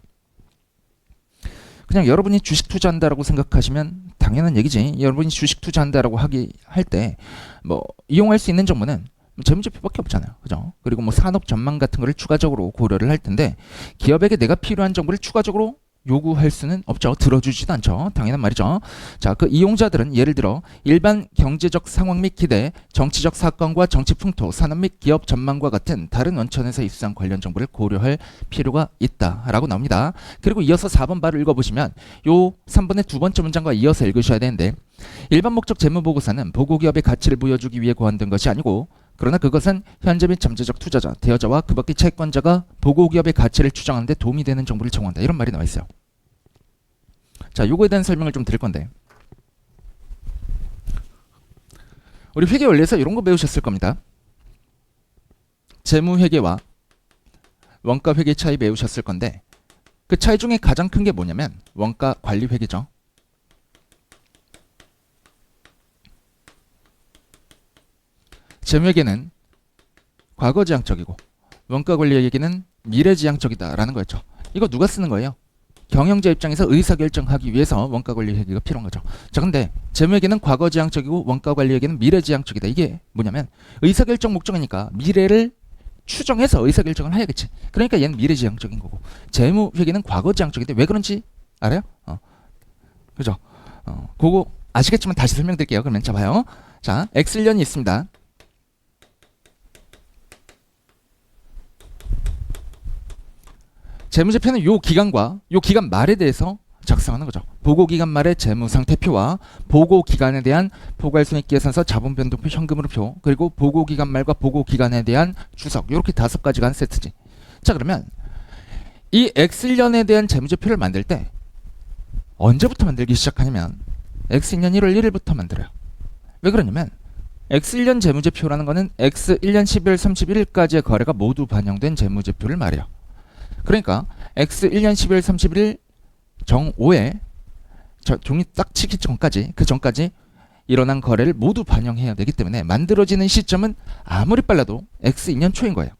그냥 여러분이 주식 투자한다라고 생각하시면 당연한 얘기지. 여러분이 주식 투자한다라고 할 때 뭐 이용할 수 있는 정보는 재무제표밖에 없잖아요. 그죠? 그리고 뭐 산업 전망 같은 거를 추가적으로 고려를 할 텐데 기업에게 내가 필요한 정보를 추가적으로 요구할 수는 없죠. 들어주지도 않죠. 당연한 말이죠. 자, 그 이용자들은 예를 들어 일반 경제적 상황 및 기대, 정치적 사건과 정치 풍토, 산업 및 기업 전망과 같은 다른 원천에서 입수한 관련 정보를 고려할 필요가 있다라고 나옵니다. 그리고 이어서 4번 바로 읽어보시면 요 3번의 두 번째 문장과 이어서 읽으셔야 되는데 일반 목적 재무보고서는 보고기업의 가치를 보여주기 위해 고안된 것이 아니고 그러나 그것은 현재 및 잠재적 투자자, 대여자와 그 밖의 채권자가 보고기업의 가치를 추정하는 데 도움이 되는 정보를 제공한다. 이런 말이 나와 있어요. 자, 요거에 대한 설명을 좀 드릴 건데 우리 회계 원리에서 이런 거 배우셨을 겁니다. 재무회계와 원가회계 차이 배우셨을 건데 그 차이 중에 가장 큰 게 뭐냐면 원가관리회계죠. 재무회계는 과거지향적이고 원가관리회계는 미래지향적이다라는 거였죠. 이거 누가 쓰는 거예요? 경영자 입장에서 의사결정하기 위해서 원가관리회계가 필요한 거죠. 자, 근데 재무회계는 과거지향적이고 원가관리회계는 미래지향적이다. 이게 뭐냐면 의사결정 목적이니까 미래를 추정해서 의사결정을 해야겠지. 그러니까 얘는 미래지향적인 거고 재무회계는 과거지향적인데 왜 그런지 알아요? 그죠? 그거 아시겠지만 다시 설명드릴게요. 그러면 자 봐요. 자, X년이 있습니다. 재무제표는 요 기간과 요 기간 말에 대해서 작성하는 거죠. 보고기간 말의 재무상태표와 보고기간에 대한 포괄손익계산서 자본변동표 현금으로표 그리고 보고기간 말과 보고기간에 대한 주석 이렇게 5가지가 한 세트지. 자, 그러면 이 X년에 대한 재무제표를 만들 때 언제부터 만들기 시작하냐면 X2년 1월 1일부터 만들어요. 왜 그러냐면 X1년 재무제표라는 거는 X1년 12월 31일까지의 거래가 모두 반영된 재무제표를 말해요. 그러니까 X1년 12월 31일 정5에 종이 딱 치기 전까지 그 전까지 일어난 거래를 모두 반영해야 되기 때문에 만들어지는 시점은 아무리 빨라도 X2년 초인 거예요.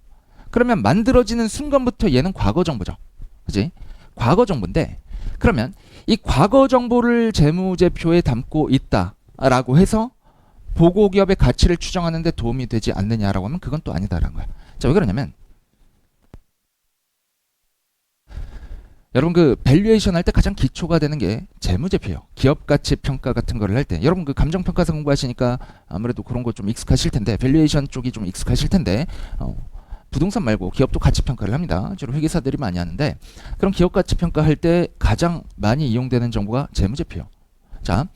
그러면 만들어지는 순간부터 얘는 과거 정보죠. 그지? 과거 정보인데 그러면 이 과거 정보를 재무제표에 담고 있다라고 해서 보고기업의 가치를 추정하는 데 도움이 되지 않느냐라고 하면 그건 또 아니다라는 거야. 자, 왜 그러냐면 여러분 그 밸류에이션 할 때 가장 기초가 되는 게 재무제표예요. 기업가치 평가 같은 거를 할 때 여러분 그 감정평가사 공부하시니까 아무래도 그런 거 좀 익숙하실 텐데 밸류에이션 쪽이 좀 익숙하실 텐데 부동산 말고 기업도 가치평가를 합니다. 주로 회계사들이 많이 하는데 그럼 기업가치평가 할 때 가장 많이 이용되는 정보가 재무제표예요. 자,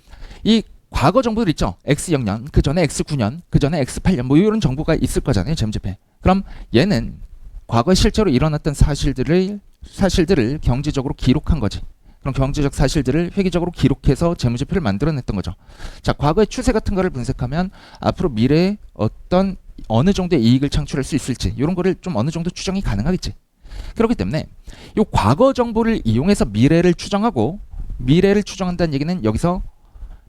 이 과거 정보들 있죠. X0년, 그 전에 X9년, 그 전에 X8년 뭐 이런 정보가 있을 거잖아요. 재무제표에. 그럼 얘는 과거에 실제로 일어났던 사실들을 경제적으로 기록한 거지. 그럼 경제적 사실들을 회계적으로 기록해서 재무제표를 만들어냈던 거죠. 자, 과거의 추세 같은 거를 분석하면 앞으로 미래에 어느 정도의 이익을 창출할 수 있을지 이런 거를 좀 어느 정도 추정이 가능하겠지. 그렇기 때문에 이 과거 정보를 이용해서 미래를 추정하고 미래를 추정한다는 얘기는 여기서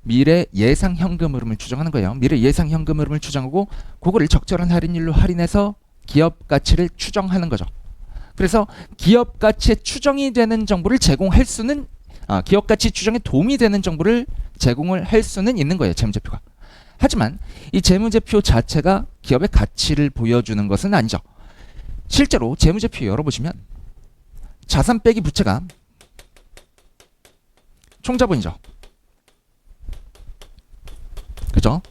미래 예상 현금 흐름을 추정하는 거예요. 미래 예상 현금 흐름을 추정하고 그거를 적절한 할인율로 할인해서 기업 가치를 추정하는 거죠. 그래서 기업 가치에 추정이 되는 정보를 제공할 수는 기업 가치 추정에 도움이 되는 정보를 제공을 할 수는 있는 거예요. 재무제표가. 하지만 이 재무제표 자체가 기업의 가치를 보여주는 것은 아니죠. 실제로 재무제표 열어보시면 자산 빼기 부채가 총자본이죠. 그죠?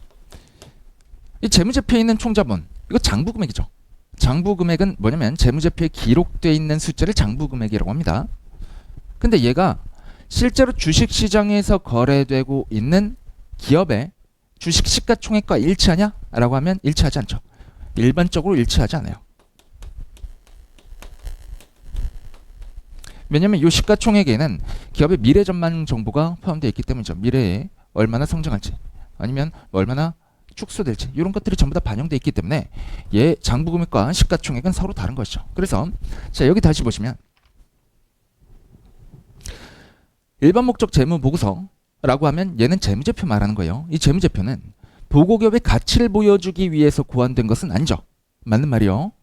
이 재무제표에 있는 총자본 이거 장부금액이죠. 장부금액은 뭐냐면 재무제표에 기록되어 있는 숫자를 장부금액이라고 합니다. 근데 얘가 실제로 주식시장에서 거래되고 있는 기업의 주식 시가총액과 일치하냐? 라고 하면 일치하지 않죠. 일반적으로 일치하지 않아요. 왜냐면 이 시가총액에는 기업의 미래 전망 정보가 포함되어 있기 때문이죠. 미래에 얼마나 성장할지 아니면 얼마나 축소될지 이런 것들이 전부 다 반영되어 있기 때문에 얘 장부금액과 시가총액은 서로 다른 것이죠. 그래서 자, 여기 다시 보시면 일반 목적 재무 보고서라고 하면 얘는 재무제표 말하는 거예요. 이 재무제표는 보고기업의 가치를 보여주기 위해서 고안된 것은 아니죠. 맞는 말이요.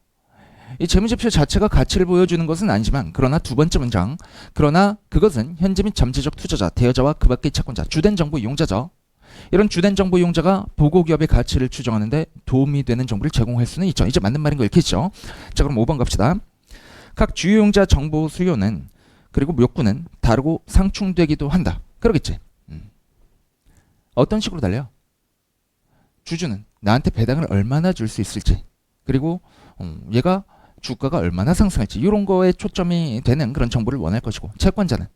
이 재무제표 자체가 가치를 보여주는 것은 아니지만 그러나 두 번째 문장 그러나 그것은 현재 및 잠재적 투자자, 대여자와 그 밖의 채권자, 주된 정보 이용자죠. 이런 주된 정보 이용자가 보고기업의 가치를 추정하는데 도움이 되는 정보를 제공할 수는 있죠. 이제 맞는 말인 거 읽히시죠? 자, 그럼 5번 갑시다. 각 주요 이용자 정보 수요는 그리고 욕구는 다르고 상충되기도 한다. 그러겠지. 어떤 식으로 달려요? 주주는 나한테 배당을 얼마나 줄 수 있을지 그리고 얘가 주가가 얼마나 상승할지 이런 거에 초점이 되는 그런 정보를 원할 것이고 채권자는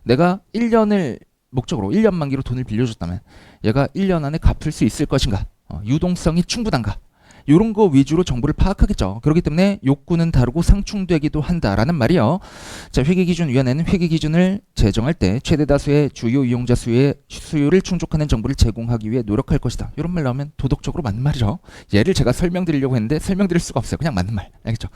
내가 1년을 목적으로 1년 만기로 돈을 빌려줬다면 얘가 1년 안에 갚을 수 있을 것인가 유동성이 충분한가 이런 거 위주로 정보를 파악하겠죠. 그렇기 때문에 욕구는 다르고 상충되기도 한다라는 말이요. 자, 회계기준위원회는 회계기준을 제정할 때 최대 다수의 주요 이용자 수요를 충족하는 정보를 제공하기 위해 노력할 것이다. 이런 말 나오면 도덕적으로 맞는 말이죠. 얘를 제가 설명드리려고 했는데 설명드릴 수가 없어요. 그냥 맞는 말. 알겠죠?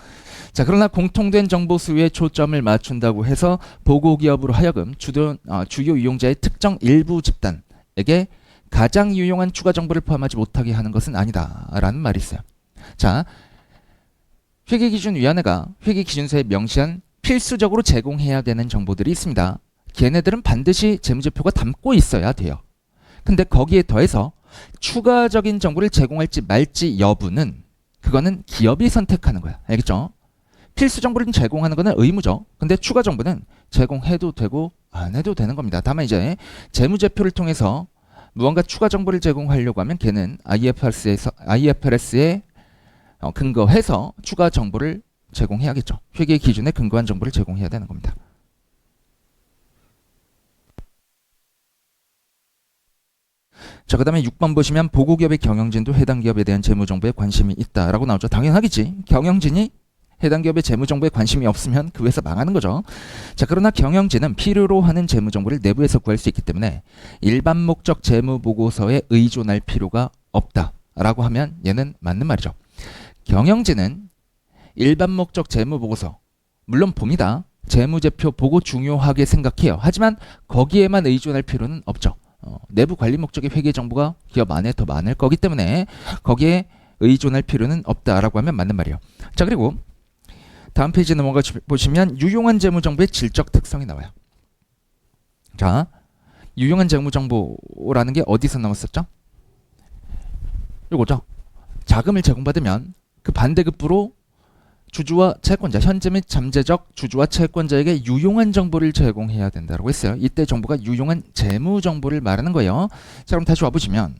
자, 그러나 공통된 정보 수요에 초점을 맞춘다고 해서 보고기업으로 하여금 주요 이용자의 특정 일부 집단에게 가장 유용한 추가 정보를 포함하지 못하게 하는 것은 아니다라는 말이 있어요. 자, 회계기준위원회가 회계기준서에 명시한 필수적으로 제공해야 되는 정보들이 있습니다. 걔네들은 반드시 재무제표가 담고 있어야 돼요. 근데 거기에 더해서 추가적인 정보를 제공할지 말지 여부는 그거는 기업이 선택하는 거야. 알겠죠? 필수 정보를 제공하는 거는 의무죠. 근데 추가 정보는 제공해도 되고 안 해도 되는 겁니다. 다만 이제 재무제표를 통해서 무언가 추가 정보를 제공하려고 하면 걔는 IFRS에 근거해서 추가 정보를 제공해야겠죠. 회계 기준에 근거한 정보를 제공해야 되는 겁니다. 자, 그 다음에 6번 보시면 보고기업의 경영진도 해당 기업에 대한 재무정보에 관심이 있다라고 나오죠. 당연하겠지. 경영진이 해당 기업의 재무정보에 관심이 없으면 그 회사 망하는 거죠. 자, 그러나 경영진은 필요로 하는 재무정보를 내부에서 구할 수 있기 때문에 일반 목적 재무보고서에 의존할 필요가 없다라고 하면 얘는 맞는 말이죠. 경영진은 일반 목적 재무보고서 물론 봅니다. 재무제표 보고 중요하게 생각해요. 하지만 거기에만 의존할 필요는 없죠. 내부 관리 목적의 회계 정보가 기업 안에 더 많을 거기 때문에 거기에 의존할 필요는 없다라고 하면 맞는 말이에요. 자, 그리고 다음 페이지 넘어가 보시면 유용한 재무정보의 질적 특성이 나와요. 자, 유용한 재무정보라는 게 어디서 나왔었죠? 요거죠. 자금을 제공받으면 그 반대급부로 주주와 채권자, 현재 및 잠재적 주주와 채권자에게 유용한 정보를 제공해야 된다고 했어요. 이때 정보가 유용한 재무정보를 말하는 거예요. 자, 그럼 다시 와보시면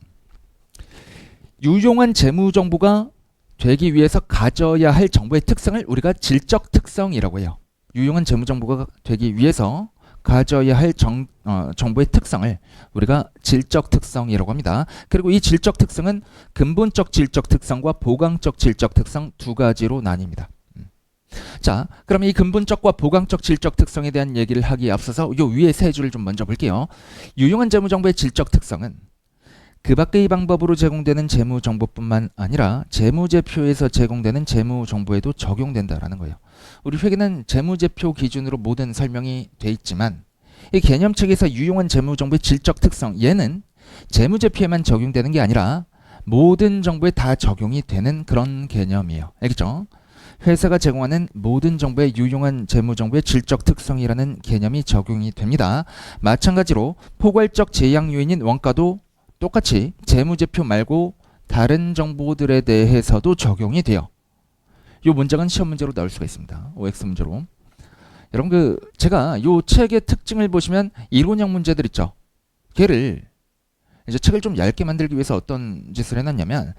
유용한 재무정보가 되기 위해서 가져야 할 정보의 특성을 우리가 질적 특성이라고 해요. 유용한 재무정보가 되기 위해서 가져야 할 정보의 특성을 우리가 질적 특성이라고 합니다. 그리고 이 질적 특성은 근본적 질적 특성과 보강적 질적 특성 두 가지로 나뉩니다. 자, 그러면 이 근본적과 보강적 질적 특성에 대한 얘기를 하기에 앞서서 요 위에 세 줄을 좀 먼저 볼게요. 유용한 재무정보의 질적 특성은 그 밖의 방법으로 제공되는 재무정보뿐만 아니라 재무제표에서 제공되는 재무정보에도 적용된다라는 거예요. 우리 회계는 재무제표 기준으로 모든 설명이 돼 있지만 이 개념책에서 유용한 재무정보의 질적 특성, 얘는 재무제표에만 적용되는 게 아니라 모든 정보에 다 적용이 되는 그런 개념이에요. 알겠죠? 회사가 제공하는 모든 정보에 유용한 재무정보의 질적 특성이라는 개념이 적용이 됩니다. 마찬가지로 포괄적 제약 요인인 원가도 똑같이 재무제표 말고 다른 정보들에 대해서도 적용이 돼요. 이 문장은 시험 문제로 나올 수가 있습니다. OX 문제로. 여러분 제가 이 책의 특징을 보시면 이론형 문제들 있죠. 걔를 이제 책을 좀 얇게 만들기 위해서 어떤 짓을 해놨냐면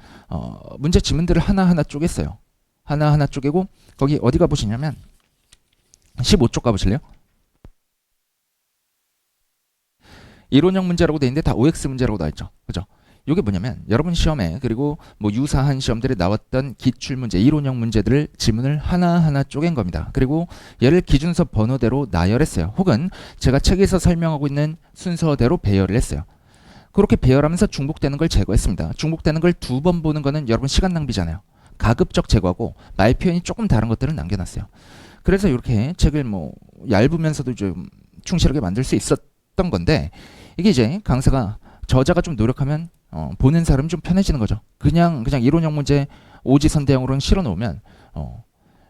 문제 지문들을 하나하나 쪼갰어요. 하나하나 쪼개고 거기 어디 가보시냐면 15쪽 가보실래요? 이론형 문제라고 돼 있는데 다 OX 문제라고 나와 있죠. 그죠? 이게 뭐냐면 여러분 시험에 그리고 뭐 유사한 시험들에 나왔던 기출문제, 이론형 문제들을 지문을 하나하나 쪼갠 겁니다. 그리고 얘를 기준서 번호대로 나열했어요. 혹은 제가 책에서 설명하고 있는 순서대로 배열을 했어요. 그렇게 배열하면서 중복되는 걸 제거했습니다. 중복되는 걸 두 번 보는 거는 여러분 시간 낭비잖아요. 가급적 제거하고 말 표현이 조금 다른 것들을 남겨놨어요. 그래서 이렇게 책을 뭐 얇으면서도 좀 충실하게 만들 수 있었던 건데 이게 이제 강사가 저자가 좀 노력하면 보는 사람이 좀 편해지는 거죠. 그냥 이론형 문제 오지선대형으로는 실어 놓으면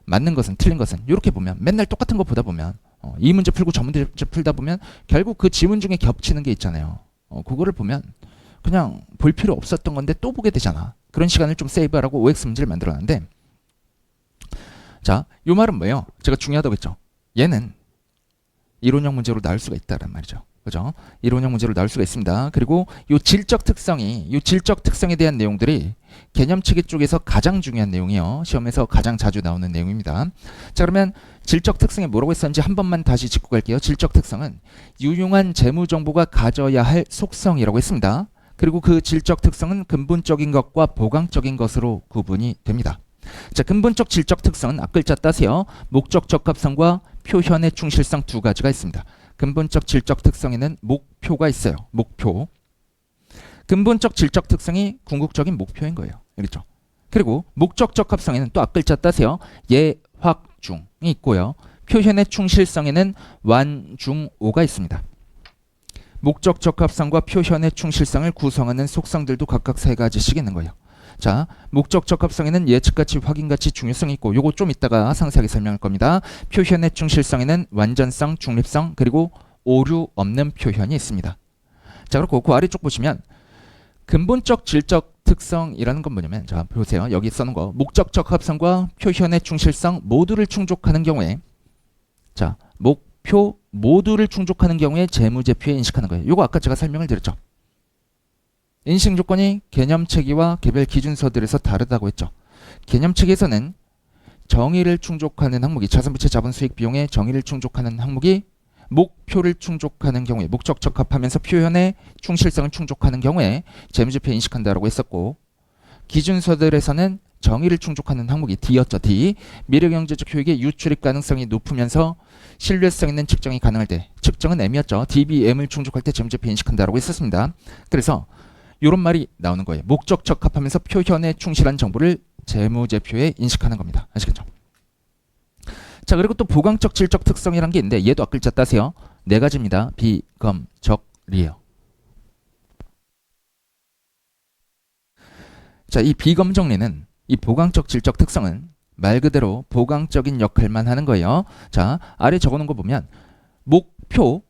맞는 것은 틀린 것은 이렇게 보면 맨날 똑같은 거 보다 보면 이 문제 풀고 저 문제 풀다 보면 결국 그 지문 중에 겹치는 게 있잖아요. 그거를 보면 그냥 볼 필요 없었던 건데 또 보게 되잖아. 그런 시간을 좀 세이브하라고 OX 문제를 만들어놨는데 자, 요 말은 뭐예요? 제가 중요하다고 했죠. 얘는 이론형 문제로 나올 수가 있다란 말이죠. 그죠? 이론형 문제로 나올 수가 있습니다. 그리고 요 질적 특성에 대한 내용들이 개념체계 쪽에서 가장 중요한 내용이요. 시험에서 가장 자주 나오는 내용입니다. 자, 그러면 질적 특성에 뭐라고 했었는지 한 번만 다시 짚고 갈게요. 질적 특성은 유용한 재무 정보가 가져야 할 속성이라고 했습니다. 그리고 그 질적 특성은 근본적인 것과 보강적인 것으로 구분이 됩니다. 자, 근본적 질적 특성은 앞글자 따세요. 목적 적합성과 표현의 충실성 두 가지가 있습니다. 근본적 질적 특성에는 목표가 있어요. 목표. 근본적 질적 특성이 궁극적인 목표인 거예요. 알겠죠? 그리고 목적 적합성에는 또 앞글자 따세요. 예, 확, 중이 있고요. 표현의 충실성에는 완, 중, 오가 있습니다. 목적 적합성과 표현의 충실성을 구성하는 속성들도 각각 세 가지씩 있는 거예요. 자, 목적 적합성에는 예측가치, 확인가치, 중요성이 있고 요거 좀 이따가 상세하게 설명할 겁니다. 표현의 충실성에는 완전성, 중립성, 그리고 오류 없는 표현이 있습니다. 자, 그렇고 그 아래쪽 보시면 근본적 질적 특성이라는 건 뭐냐면, 자, 보세요. 여기 써놓은 거 목적 적합성과 표현의 충실성 모두를 충족하는 경우에, 자, 목표 모두를 충족하는 경우에 재무제표에 인식하는 거예요. 요거 아까 제가 설명을 드렸죠. 인식 조건이 개념체계와 개별 기준서들에서 다르다고 했죠. 개념체계에서는 정의를 충족하는 항목이, 자산부채 자본 수익 비용의 정의를 충족하는 항목이 목표를 충족하는 경우에, 목적 적합하면서 표현의 충실성을 충족하는 경우에 재무제표에 인식한다라고 했었고, 기준서들에서는 정의를 충족하는 항목이 D였죠. D. 미래경제적 효익의 유출입 가능성이 높으면서 신뢰성 있는 측정이 가능할 때, 측정은 M이었죠. DBM을 충족할 때 재무제표에 인식한다라고 했었습니다. 그래서 이런 말이 나오는 거예요. 목적 적합하면서 표현에 충실한 정보를 재무제표에 인식하는 겁니다. 아시겠죠? 자, 그리고 또 보강적 질적 특성이라는 게 있는데 얘도 앞글자 따세요. 네 가지입니다. 비검적리에요. 자, 이 비검정리는, 이 보강적 질적 특성은 말 그대로 보강적인 역할만 하는 거예요. 자, 아래 적어놓은 거 보면 목표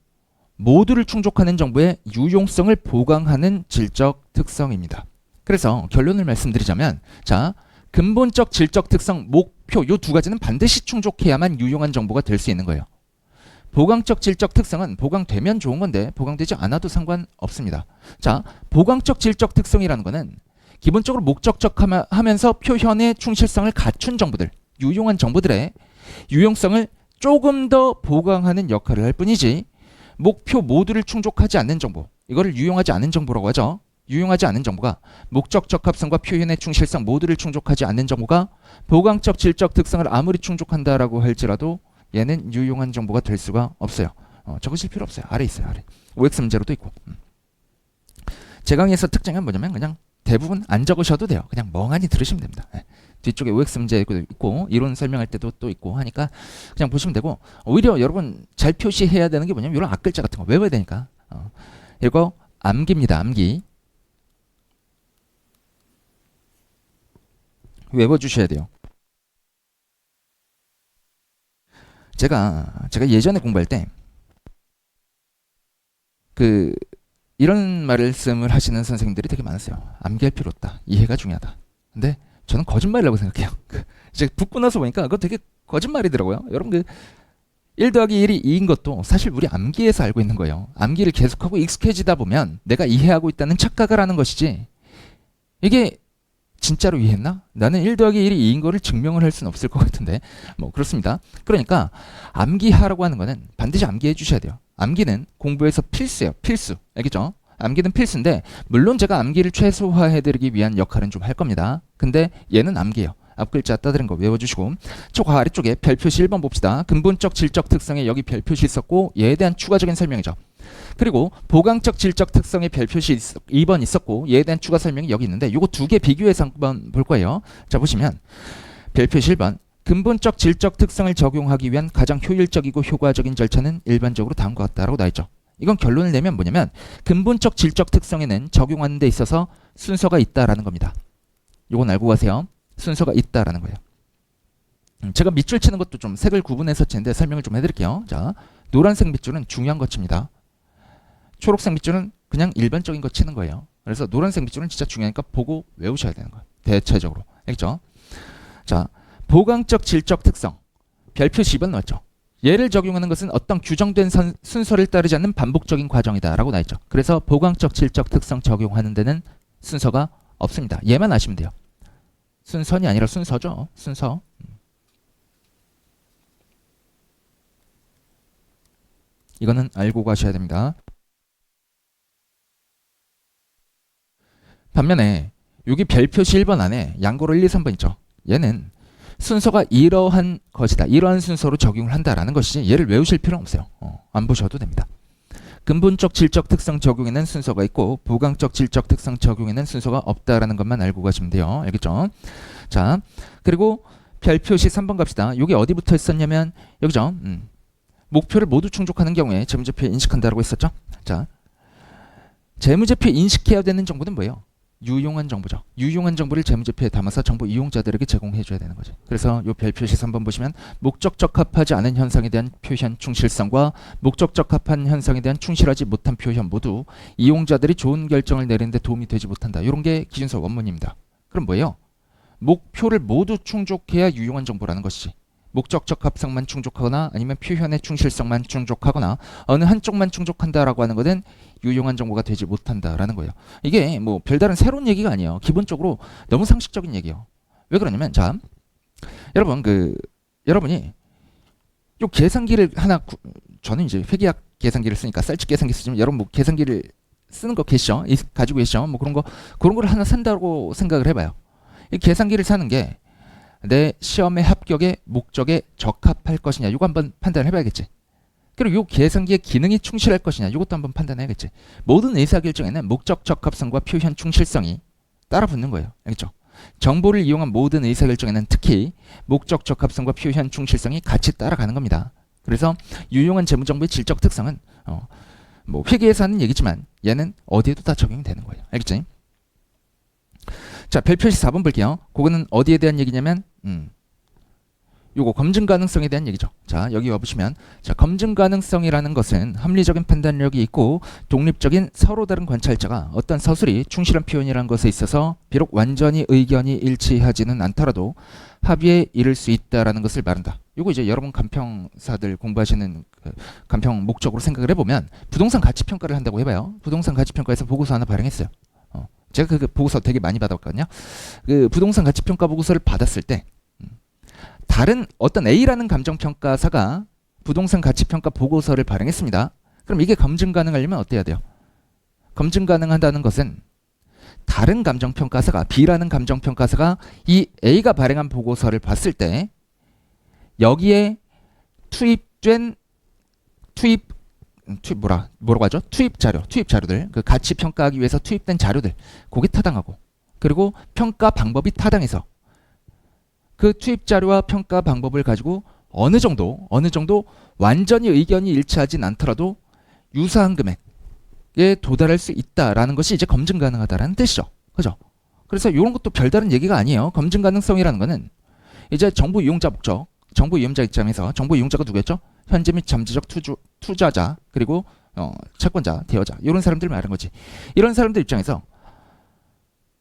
모두를 충족하는 정보의 유용성을 보강하는 질적 특성입니다. 그래서 결론을 말씀드리자면, 자, 근본적 질적 특성, 목표 요 두 가지는 반드시 충족해야만 유용한 정보가 될 수 있는 거예요. 보강적 질적 특성은 보강되면 좋은 건데 보강되지 않아도 상관없습니다. 자, 보강적 질적 특성이라는 거는 기본적으로 목적적하면서 표현의 충실성을 갖춘 정보들, 유용한 정보들의 유용성을 조금 더 보강하는 역할을 할 뿐이지, 목표 모두를 충족하지 않는 정보, 이거를 유용하지 않은 정보라고 하죠. 유용하지 않은 정보가 목적 적합성과 표현의 충실성 모두를 충족하지 않는 정보가 보강적 질적 특성을 아무리 충족한다라고 할지라도 얘는 유용한 정보가 될 수가 없어요. 적으실 필요 없어요. 아래 있어요. 아래. OX 문제로도 있고. 제 강의에서 특징은 뭐냐면 그냥 대부분 안 적으셔도 돼요. 그냥 멍하니 들으시면 됩니다. 네. 뒤쪽에 OX 문제 있고 이론 설명할 때도 또 있고 하니까 그냥 보시면 되고, 오히려 여러분 잘 표시해야 되는 게 뭐냐면 이런 앞글자 같은 거 외워야 되니까. 이거 암기입니다. 암기. 외워주셔야 돼요. 제가 예전에 공부할 때 그 이런 말씀을 하시는 선생님들이 되게 많았어요. 암기할 필요 없다. 이해가 중요하다. 근데 저는 거짓말이라고 생각해요. 이제 붙고 나서 보니까 그거 되게 거짓말이더라고요. 여러분, 그 1 더하기 1이 2인 것도 사실 우리 암기에서 알고 있는 거예요. 암기를 계속하고 익숙해지다 보면 내가 이해하고 있다는 착각을 하는 것이지, 이게 진짜로 이해했나? 나는 1 더하기 1이 2인 거를 증명을 할 수는 없을 것 같은데, 뭐 그렇습니다. 그러니까 암기하라고 하는 거는 반드시 암기해 주셔야 돼요. 암기는 공부에서 필수예요. 필수. 알겠죠? 암기는 필수인데 물론 제가 암기를 최소화해드리기 위한 역할은 좀 할 겁니다. 근데 얘는 암기예요. 앞글자 따드는 거 외워주시고, 저 아래쪽에 별표시 1번 봅시다. 근본적 질적 특성에 여기 별표시 있었고 얘에 대한 추가적인 설명이죠. 그리고 보강적 질적 특성의 별표시 2번 있었고 얘에 대한 추가 설명이 여기 있는데 요거 두 개 비교해서 한번 볼 거예요. 자, 보시면 별표시 1번, 근본적 질적 특성을 적용하기 위한 가장 효율적이고 효과적인 절차는 일반적으로 다음과 같다라고 나와 있죠. 이건 결론을 내면 뭐냐면 근본적 질적 특성에는 적용하는 데 있어서 순서가 있다라는 겁니다. 요건 알고 가세요. 순서가 있다라는 거예요. 제가 밑줄 치는 것도 좀 색을 구분해서 치는데 설명을 좀 해드릴게요. 자, 노란색 밑줄은 중요한 거 칩니다. 초록색 밑줄은 그냥 일반적인 거 치는 거예요. 그래서 노란색 밑줄은 진짜 중요하니까 보고 외우셔야 되는 거예요. 대체적으로. 알겠죠? 자, 보강적 질적 특성. 별표 10은 나왔죠. 얘를 적용하는 것은 어떤 규정된 순서를 따르지 않는 반복적인 과정이다라고 나와 있죠. 그래서 보강적 질적 특성 적용하는 데는 순서가 없습니다. 얘만 아시면 돼요. 순선이 아니라 순서죠. 순서. 이거는 알고 가셔야 됩니다. 반면에 여기 별 표시 1번 안에 양고로 1, 2, 3번 있죠. 얘는 순서가 이러한 것이다. 이러한 순서로 적용을 한다라는 것이지 얘를 외우실 필요는 없어요. 안 보셔도 됩니다. 근본적 질적 특성 적용에는 순서가 있고 보강적 질적 특성 적용에는 순서가 없다라는 것만 알고 가시면 돼요. 알겠죠? 자, 그리고 별 표시 3번 갑시다. 여기 어디 붙어 있었냐면 여기죠. 목표를 모두 충족하는 경우에 재무제표에 인식한다라고 했었죠. 자, 재무제표에 인식해야 되는 정보는 뭐예요? 유용한 정보죠. 유용한 정보를 재무제표에 담아서 정보 이용자들에게 제공해줘야 되는 거죠. 그래서 이 별 표시 3번 보시면 목적 적합하지 않은 현상에 대한 표현 충실성과 목적 적합한 현상에 대한 충실하지 못한 표현 모두 이용자들이 좋은 결정을 내리는 데 도움이 되지 못한다. 이런 게 기준서 원문입니다. 그럼 뭐예요? 목표를 모두 충족해야 유용한 정보라는 것이지. 목적 적합성만 충족하거나 아니면 표현의 충실성만 충족하거나 어느 한쪽만 충족한다라고 하는 것은 유용한 정보가 되지 못한다라는 거예요. 이게 뭐 별다른 새로운 얘기가 아니에요. 기본적으로 너무 상식적인 얘기예요. 왜 그러냐면 자, 여러분 여러분이 요 계산기를 하나 저는 이제 회계학 계산기를 쓰니까 쌀집 계산기 쓰지만 여러분 뭐 계산기를 쓰는 거 계시죠? 가지고 계시죠? 뭐 그런 거를 하나 산다고 생각을 해봐요. 이 계산기를 사는 게 내 시험의 합격의 목적에 적합할 것이냐 이거 한번 판단을 해봐야겠지. 그리고 이 계산기의 기능이 충실할 것이냐 이것도 한번 판단해야겠지. 모든 의사결정에는 목적 적합성과 표현 충실성이 따라 붙는 거예요. 알겠죠? 정보를 이용한 모든 의사결정에는 특히 목적 적합성과 표현 충실성이 같이 따라가는 겁니다. 그래서 유용한 재무정보의 질적 특성은 뭐 회계에서 하는 얘기지만 얘는 어디에도 다 적용이 되는 거예요. 알겠지? 자, 별표시 4번 볼게요. 그거는 어디에 대한 얘기냐면 요거 검증 가능성에 대한 얘기죠. 자, 여기 와보시면 자, 검증 가능성이라는 것은 합리적인 판단력이 있고 독립적인 서로 다른 관찰자가 어떤 서술이 충실한 표현이라는 것에 있어서 비록 완전히 의견이 일치하지는 않더라도 합의에 이를 수 있다라는 것을 말한다. 요거 이제 여러분 간평사들 공부하시는 간평 목적으로 생각을 해보면 부동산 가치평가를 한다고 해봐요. 부동산 가치평가에서 보고서 하나 발행했어요. 제가 그 보고서 되게 많이 받았거든요. 그 부동산 가치평가 보고서를 받았을 때 다른 어떤 A라는 감정평가사가 부동산 가치평가 보고서를 발행했습니다. 그럼 이게 검증 가능하려면 어때야 돼요? 검증 가능하다는 것은 다른 감정평가사가 B라는 감정평가사가 이 A가 발행한 보고서를 봤을 때 여기에 뭐라고 하죠? 투입 자료들, 그 가치 평가하기 위해서 투입된 자료들, 그게 타당하고, 그리고 평가 방법이 타당해서 그 투입 자료와 평가 방법을 가지고 어느 정도 완전히 의견이 일치하진 않더라도 유사한 금액에 도달할 수 있다라는 것이 이제 검증 가능하다라는 뜻이죠. 그죠? 그래서 이런 것도 별다른 얘기가 아니에요. 검증 가능성이라는 거는 이제 정보 이용자 목적, 정보 이용자 입장에서 정보 이용자가 누구였죠? 현재 및 잠재적 투자자 그리고 채권자, 대여자 이런 사람들 말하는 거지. 이런 사람들 입장에서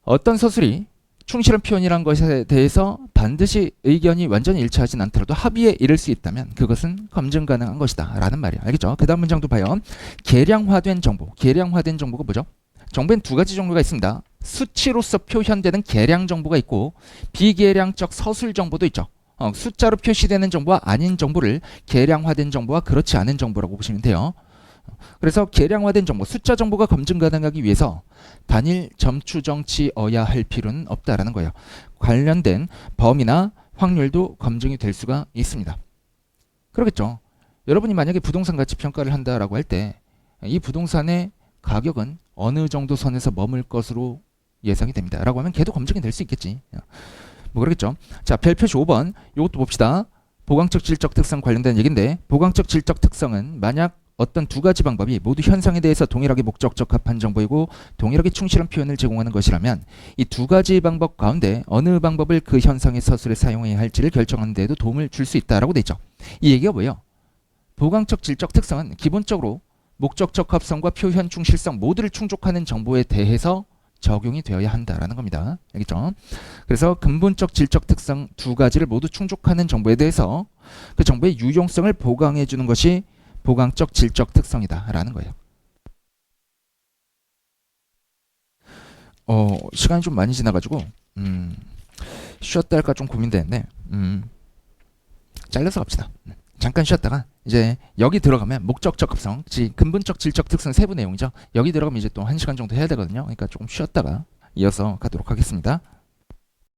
어떤 서술이 충실한 표현이라는 것에 대해서 반드시 의견이 완전히 일치하진 않더라도 합의에 이를 수 있다면 그것은 검증 가능한 것이다 라는 말이야. 알겠죠? 그 다음 문장도 봐요. 계량화된 정보가 뭐죠? 정보엔 두 가지 종류가 있습니다. 수치로서 표현되는 계량 정보가 있고 비계량적 서술 정보도 있죠. 숫자로 표시되는 정보와 아닌 정보를 계량화된 정보와 그렇지 않은 정보라고 보시면 돼요. 그래서 계량화된 정보, 숫자 정보가 검증 가능하기 위해서 단일 점추정치어야 할 필요는 없다라는 거예요. 관련된 범위나 확률도 검증이 될 수가 있습니다. 그러겠죠. 여러분이 만약에 부동산 가치 평가를 한다라고 할 때 이 부동산의 가격은 어느 정도 선에서 머물 것으로 예상이 됩니다. 라고 하면 걔도 검증이 될 수 있겠지. 뭐 그러겠죠. 자, 별표시 5번 이것도 봅시다. 보강적 질적 특성 관련된 얘기인데 보강적 질적 특성은 만약 어떤 두 가지 방법이 모두 현상에 대해서 동일하게 목적 적합한 정보이고 동일하게 충실한 표현을 제공하는 것이라면 이 두 가지 방법 가운데 어느 방법을 그 현상의 서술에 사용해야 할지를 결정하는 데에도 도움을 줄 수 있다라고 돼 있죠. 이 얘기가 뭐예요? 보강적 질적 특성은 기본적으로 목적 적합성과 표현 충실성 모두를 충족하는 정보에 대해서 적용이 되어야 한다라는 겁니다. 알겠죠? 그래서 근본적 질적 특성 두 가지를 모두 충족하는 정보에 대해서 그 정보의 유용성을 보강해 주는 것이 보강적 질적 특성이다라는 거예요. 시간이 좀 많이 지나가지고 쉬었다 할까 좀 고민되는데 잘라서 갑시다. 잠깐 쉬었다가 이제 여기 들어가면 목적 적합성, 즉 근본적 질적 특성 세부 내용이죠. 여기 들어가면 이제 또 1시간 정도 해야 되거든요. 그러니까 조금 쉬었다가 이어서 가도록 하겠습니다.